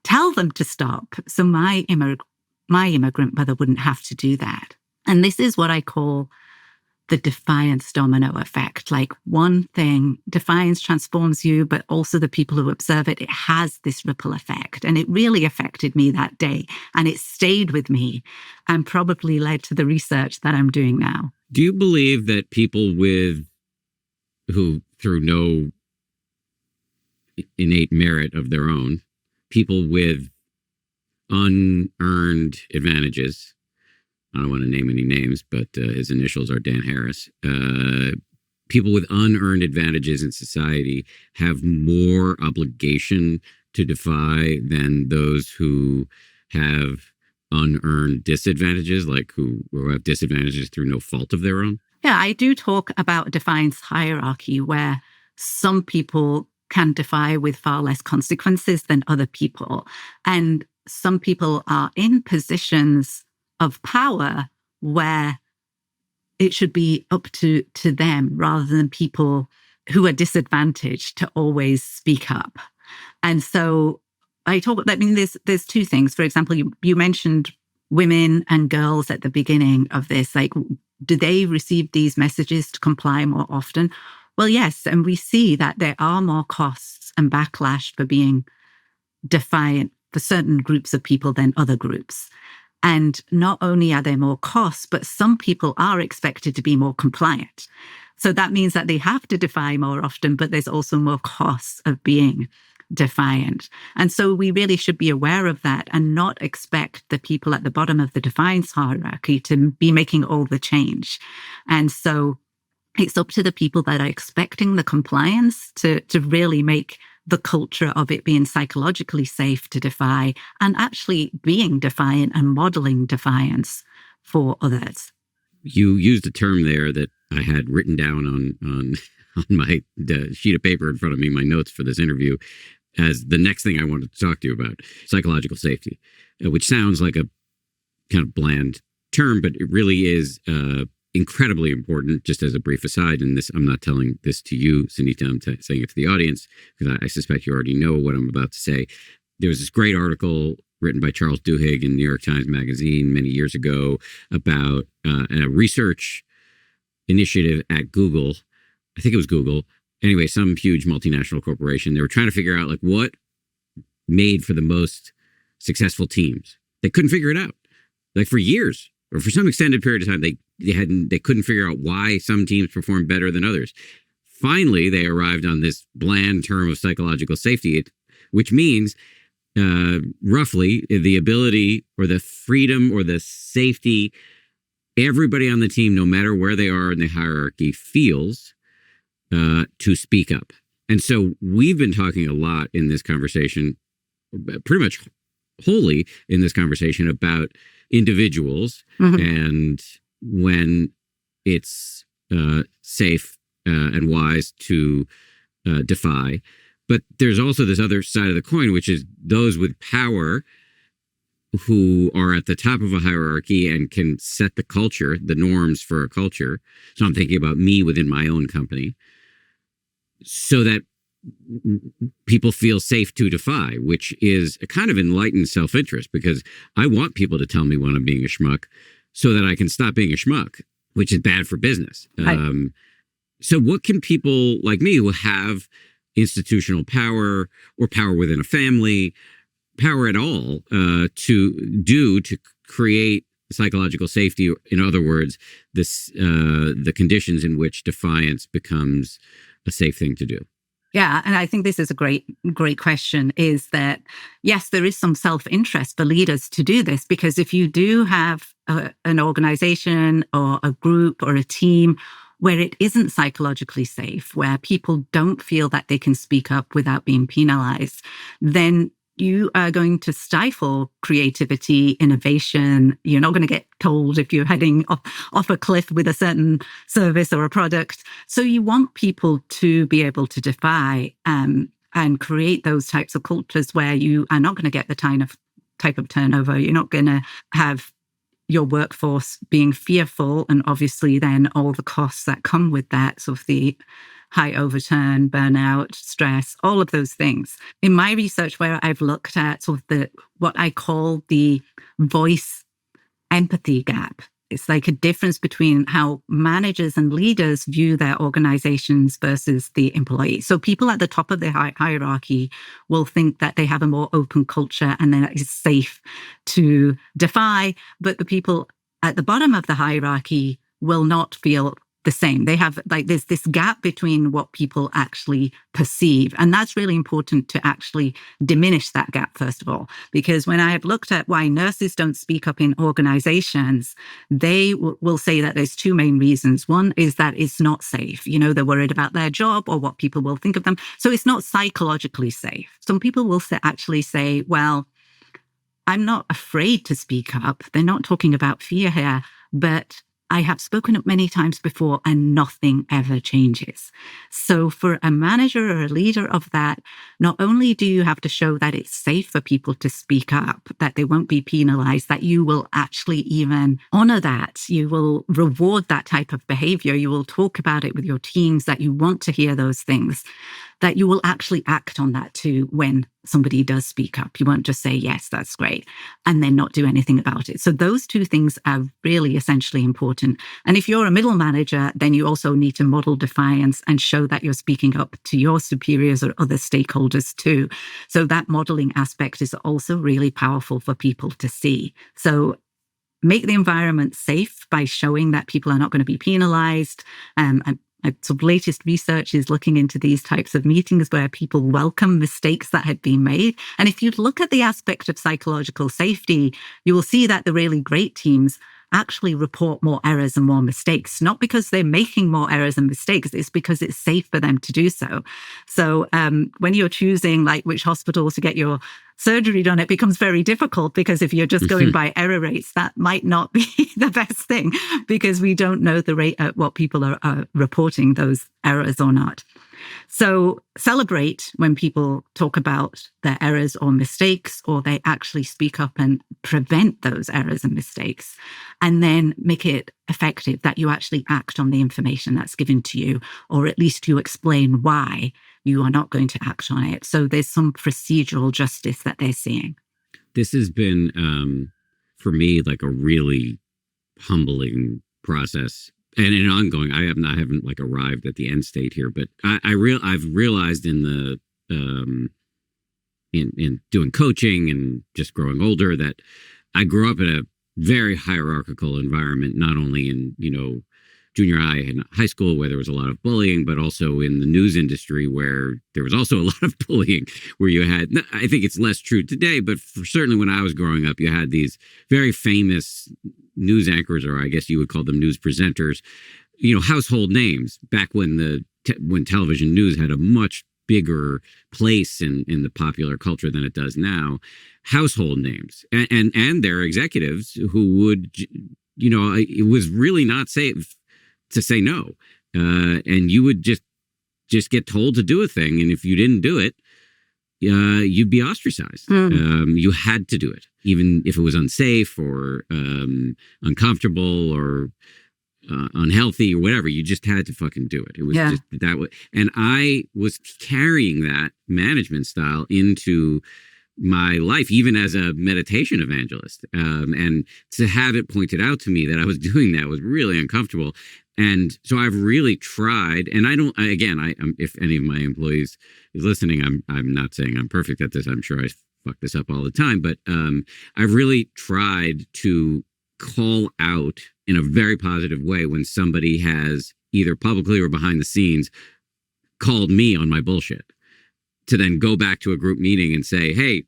tell them to stop. So my immigrant mother wouldn't have to do that. And this is what I call the defiance domino effect. Like one thing, defiance transforms you, but also the people who observe it, it has this ripple effect. And it really affected me that day. And it stayed with me and probably led to the research that I'm doing now. Do you believe that people who, through no innate merit of their own, people with unearned advantages, I don't want to name any names, but his initials are Dan Harris. People with unearned advantages in society have more obligation to defy than those who have unearned disadvantages, like who have disadvantages through no fault of their own? Yeah, I do talk about defiance hierarchy where some people can defy with far less consequences than other people. And some people are in positions of power where it should be up to them rather than people who are disadvantaged to always speak up. And so there's two things. For example, you mentioned women and girls at the beginning of this. Like, do they receive these messages to comply more often? Well, yes. And we see that there are more costs and backlash for being defiant for certain groups of people than other groups. And not only are there more costs, but some people are expected to be more compliant. So that means that they have to defy more often, but there's also more costs of being defiant. And so we really should be aware of that and not expect the people at the bottom of the defiance hierarchy to be making all the change. And so it's up to the people that are expecting the compliance to really make the culture of it being psychologically safe to defy and actually being defiant and modeling defiance for others. You used a term there that I had written down on my sheet of paper in front of me, my notes for this interview, as the next thing I wanted to talk to you about: psychological safety, which sounds like a kind of bland term, but it really is incredibly important. Just as a brief aside, and this, I'm not telling this to you, Sunita, I'm saying it to the audience because I suspect you already know what I'm about to say. There was this great article written by Charles Duhigg in New York Times Magazine many years ago about a research initiative at Google. I think it was Google. Anyway, some huge multinational corporation. They were trying to figure out like what made for the most successful teams. They couldn't figure it out. Like for years or for some extended period of time, they couldn't figure out why some teams performed better than others. Finally, they arrived on this bland term of psychological safety, which means roughly the ability or the freedom or the safety everybody on the team, no matter where they are in the hierarchy, feels to speak up. And so we've been talking a lot in this conversation, pretty much wholly in this conversation, about individuals and when it's safe and wise to defy. But there's also this other side of the coin, which is those with power who are at the top of a hierarchy and can set the culture, the norms for a culture. So I'm thinking about me within my own company, so that people feel safe to defy, which is a kind of enlightened self-interest, because I want people to tell me when I'm being a schmuck so that I can stop being a schmuck, which is bad for business. So what can people like me who have institutional power or power within a family, power at all, to do to create psychological safety? In other words, the conditions in which defiance becomes a safe thing to do. Yeah, and I think this is a great question, is that, yes, there is some self-interest for leaders to do this, because if you do have an organization or a group or a team where it isn't psychologically safe, where people don't feel that they can speak up without being penalized, then you are going to stifle creativity, innovation. You're not going to get told if you're heading off a cliff with a certain service or a product. So you want people to be able to defy and create those types of cultures where you are not going to get the type of turnover. You're not going to have your workforce being fearful, and obviously then all the costs that come with that, sort of the high overturn, burnout, stress, all of those things. In my research, where I've looked at sort of what I call the voice empathy gap, it's like a difference between how managers and leaders view their organizations versus the employees. So people at the top of the hierarchy will think that they have a more open culture and then it's safe to defy, but the people at the bottom of the hierarchy will not feel the same. They have there's this gap between what people actually perceive. And that's really important to actually diminish that gap, first of all, because when I have looked at why nurses don't speak up in organizations, they will say that there's two main reasons. One is that it's not safe. They're worried about their job or what people will think of them. So it's not psychologically safe. Some people will actually say, well, I'm not afraid to speak up. They're not talking about fear here, but I have spoken up many times before and nothing ever changes. So for a manager or a leader of that, not only do you have to show that it's safe for people to speak up, that they won't be penalized, that you will actually even honor that, you will reward that type of behavior, you will talk about it with your teams, that you want to hear those things. that you will actually act on that too when somebody does speak up. You won't just say, yes, that's great, and then not do anything about it. So those two things are really essentially important. And if you're a middle manager, then you also need to model defiance and show that you're speaking up to your superiors or other stakeholders too. So that modeling aspect is also really powerful for people to see. So make the environment safe by showing that people are not going to be penalized. And sort of latest research is looking into these types of meetings where people welcome mistakes that had been made. And if you look at the aspect of psychological safety, you will see that the really great teams actually report more errors and more mistakes, not because they're making more errors and mistakes, it's because it's safe for them to do so. So when you're choosing like which hospital to get your surgery done, it becomes very difficult, because if you're just going by error rates, that might not be the best thing, because we don't know the rate at what people are reporting those errors or not. So celebrate when people talk about their errors or mistakes, or they actually speak up and prevent those errors and mistakes, and then make it effective that you actually act on the information that's given to you, or at least you explain why you are not going to act on it. So there's some procedural justice that they're seeing. This has been, for me, like a really humbling process. And an ongoing. I haven't like arrived at the end state here, but I've realized in the in doing coaching and just growing older that I grew up in a very hierarchical environment, not only in junior high and high school where there was a lot of bullying, but also in the news industry where there was also a lot of bullying. Where you had, I think it's less true today, but certainly when I was growing up, you had these very famous news anchors, or I guess you would call them news presenters, household names back when when television news had a much bigger place in the popular culture than it does now. Household names and their executives who would, it was really not safe to say no, and you would just get told to do a thing, and if you didn't do it, you'd be ostracized. You had to do it, even if it was unsafe or uncomfortable or unhealthy or whatever. You just had to fucking do it. It was just that way. And I was carrying that management style into my life, even as a meditation evangelist. And to have it pointed out to me that I was doing that was really uncomfortable. And so I've really tried, and if any of my employees is listening, I'm not saying I'm perfect at this. I'm sure I fuck this up all the time, but I've really tried to call out in a very positive way when somebody has either publicly or behind the scenes called me on my bullshit, to then go back to a group meeting and say, hey,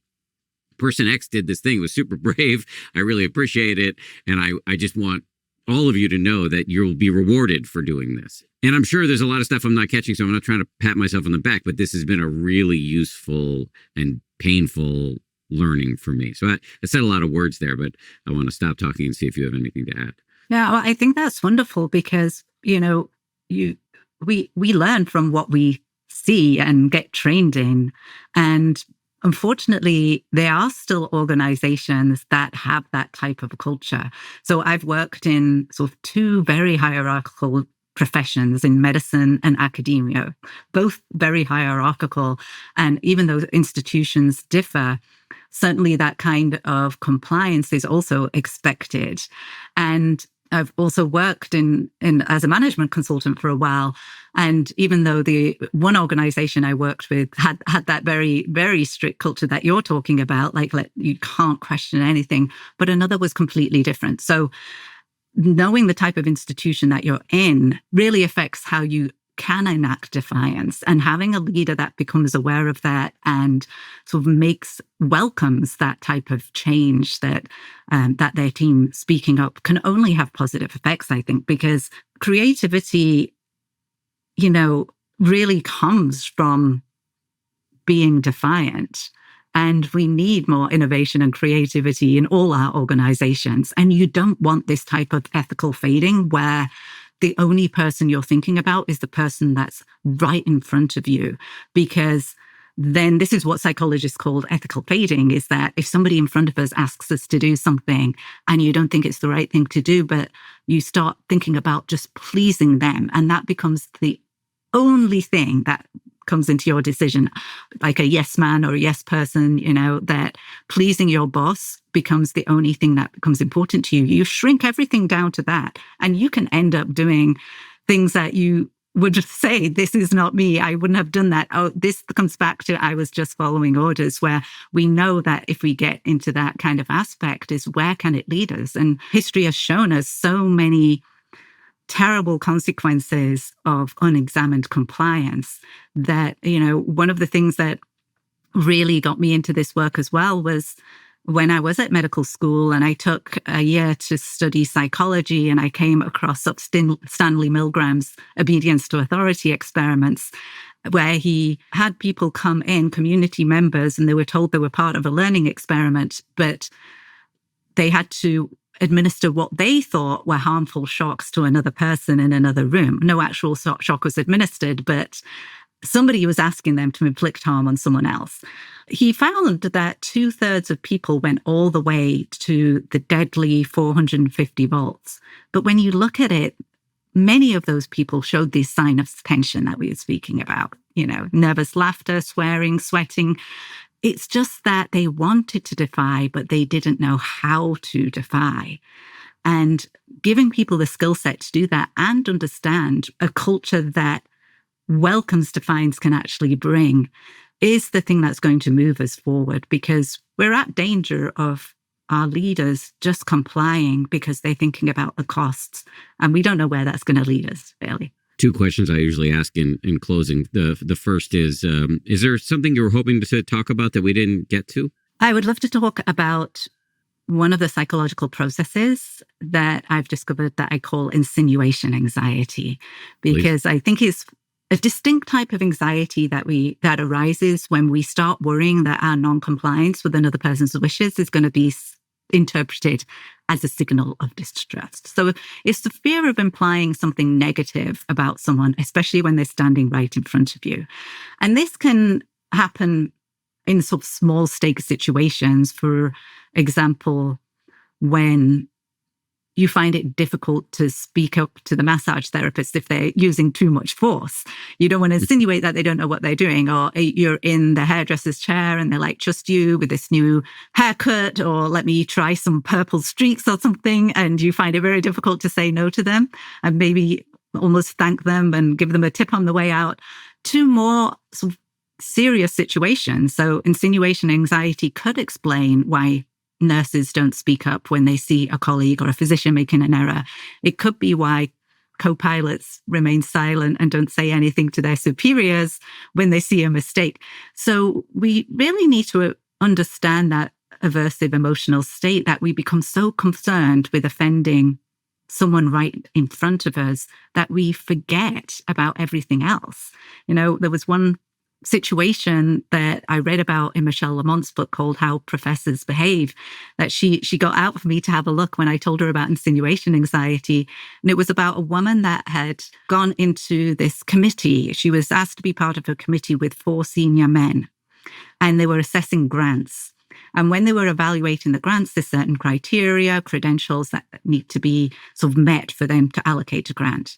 person X did this thing, it was super brave. I really appreciate it. And I just want all of you to know that you'll be rewarded for doing this. And I'm sure there's a lot of stuff I'm not catching, so I'm not trying to pat myself on the back, but this has been a really useful and painful learning for me. So I said a lot of words there, but I want to stop talking and see if you have anything to add. Yeah, well, I think that's wonderful, because, we learn from what we see and get trained in. And unfortunately, there are still organizations that have that type of culture. So I've worked in sort of two very hierarchical professions, in medicine and academia, both very hierarchical. And even though institutions differ, certainly that kind of compliance is also expected. And I've also worked in as a management consultant for a while. And even though the one organization I worked with had that very, very strict culture that you're talking about, like you can't question anything, but another was completely different. So knowing the type of institution that you're in really affects how you can enact defiance, and having a leader that becomes aware of that and sort of welcomes that type of change that their team speaking up can only have positive effects, I think, because creativity, really comes from being defiant. And we need more innovation and creativity in all our organizations. And you don't want this type of ethical fading where the only person you're thinking about is the person that's right in front of you. Because then this is what psychologists call ethical fading, is that if somebody in front of us asks us to do something and you don't think it's the right thing to do, but you start thinking about just pleasing them, and that becomes the only thing that comes into your decision, like a yes man or a yes person, that pleasing your boss becomes the only thing that becomes important to you. You shrink everything down to that, and you can end up doing things that you would just say, this is not me. I wouldn't have done that. Oh, this comes back to I was just following orders, where we know that if we get into that kind of aspect is where can it lead us? And history has shown us so many terrible consequences of unexamined compliance that, one of the things that really got me into this work as well was when I was at medical school and I took a year to study psychology, and I came across Stanley Milgram's obedience to authority experiments, where he had people come in, community members, and they were told they were part of a learning experiment, but they had to administer what they thought were harmful shocks to another person in another room. No actual shock was administered, but somebody was asking them to inflict harm on someone else. He found that 2/3 of people went all the way to the deadly 450 volts. But when you look at it, many of those people showed this sign of tension that we were speaking about, nervous laughter, swearing, sweating. It's just that they wanted to defy, but they didn't know how to defy. And giving people the skill set to do that and understand a culture that welcomes defiance can actually bring is the thing that's going to move us forward, because we're at danger of our leaders just complying because they're thinking about the costs, and we don't know where that's going to lead us, really. 2 questions I usually ask in closing. The first is there something you were hoping to talk about that we didn't get to? I would love to talk about one of the psychological processes that I've discovered that I call insinuation anxiety, because I think it's a distinct type of anxiety that arises when we start worrying that our non-compliance with another person's wishes is going to be interpreted as a signal of distrust. So it's the fear of implying something negative about someone, especially when they're standing right in front of you. And this can happen in sort of small stake situations. For example, when you find it difficult to speak up to the massage therapist if they're using too much force. You don't want to insinuate that they don't know what they're doing, or you're in the hairdresser's chair and they're like, trust you with this new haircut, or let me try some purple streaks or something. And you find it very difficult to say no to them and maybe almost thank them and give them a tip on the way out, to more sort of serious situations. So insinuation anxiety could explain why nurses don't speak up when they see a colleague or a physician making an error. It could be why co-pilots remain silent and don't say anything to their superiors when they see a mistake. So we really need to understand that aversive emotional state, that we become so concerned with offending someone right in front of us that we forget about everything else. There was one situation that I read about in Michelle Lamont's book called How Professors Behave, that she got out for me to have a look when I told her about insinuation anxiety. And it was about a woman that had gone into this committee. She was asked to be part of a committee with 4 senior men, and they were assessing grants. And when they were evaluating the grants, there's certain criteria, credentials that need to be sort of met for them to allocate a grant.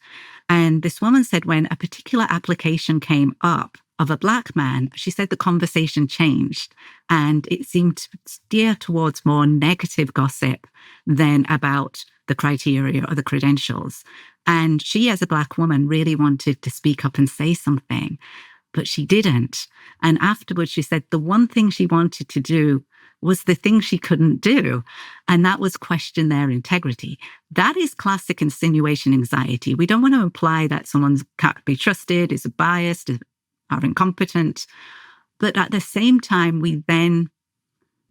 And this woman said when a particular application came up of a Black man, she said the conversation changed and it seemed to steer towards more negative gossip than about the criteria or the credentials. And she, as a Black woman, really wanted to speak up and say something, but she didn't. And afterwards, she said the one thing she wanted to do was the thing she couldn't do, and that was question their integrity. That is classic insinuation anxiety. We don't want to imply that someone can't be trusted, is biased, are incompetent, but at the same time, we then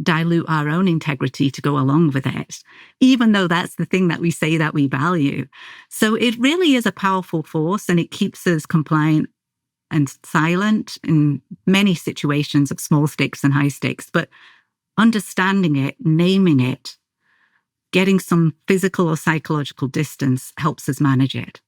dilute our own integrity to go along with it, even though that's the thing that we say that we value. So it really is a powerful force, and it keeps us compliant and silent in many situations of small stakes and high stakes. But understanding it, naming it, getting some physical or psychological distance helps us manage it.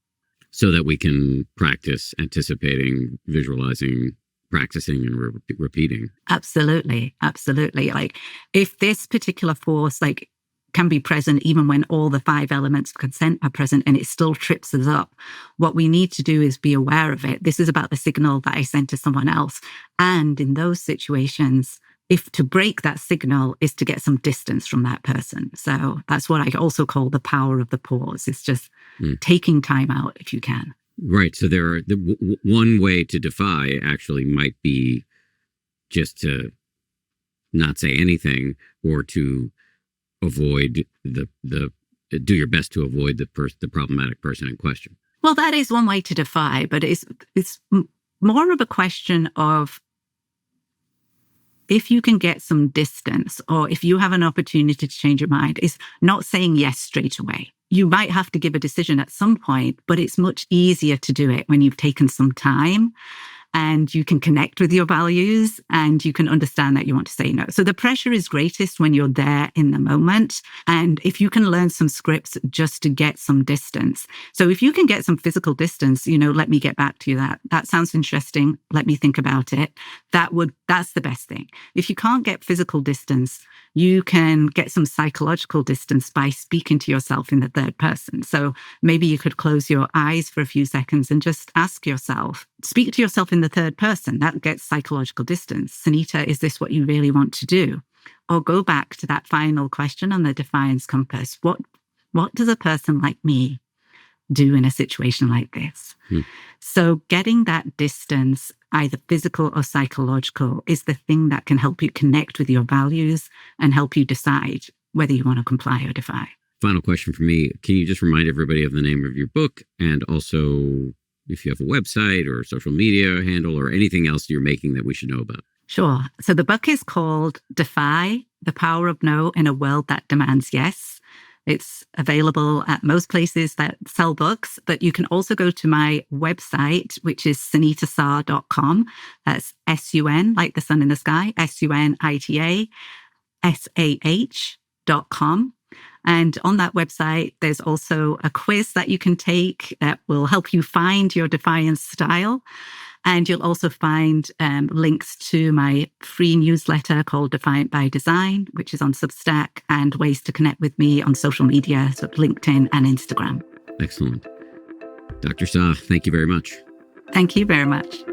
So that we can practice anticipating, visualizing, practicing, and repeating. Absolutely. Absolutely. Like if this particular force, like can be present even when all the 5 elements of consent are present, and it still trips us up. What we need to do is be aware of it. This is about the signal that I sent to someone else. And in those situations, if to break that signal is to get some distance from that person. So that's what I also call the power of the pause. It's just taking time out if you can. Right. So there are one way to defy actually might be just to not say anything, or to avoid do your best to avoid the problematic person in question. Well, that is one way to defy, but it's more of a question of if you can get some distance, or if you have an opportunity to change your mind, is not saying yes straight away. You might have to give a decision at some point, but it's much easier to do it when you've taken some time and you can connect with your values and you can understand that you want to say no. So the pressure is greatest when you're there in the moment. And if you can learn some scripts just to get some distance. So if you can get some physical distance, let me get back to you. That sounds interesting. Let me think about it. That's the best thing. If you can't get physical distance, you can get some psychological distance by speaking to yourself in the third person. So maybe you could close your eyes for a few seconds and just ask yourself, speak to yourself in the third person. That gets psychological distance. Sunita, is this what you really want to do? Or go back to that final question on the defiance compass. What does a person like me do in a situation like this? So getting that distance, either physical or psychological, is the thing that can help you connect with your values and help you decide whether you want to comply or defy. Final question for me. Can you just remind everybody of the name of your book, and also if you have a website or social media handle or anything else you're making that we should know about? Sure. So the book is called Defy, The Power of No in a World That Demands Yes. It's available at most places that sell books, but you can also go to my website, which is sunitasah.com. That's S-U-N, like the sun in the sky, SUNITASAH.com. And on that website, there's also a quiz that you can take that will help you find your defiance style. And you'll also find links to my free newsletter called Defiant by Design, which is on Substack, and ways to connect with me on social media, so LinkedIn and Instagram. Excellent. Dr. Sah, thank you very much. Thank you very much.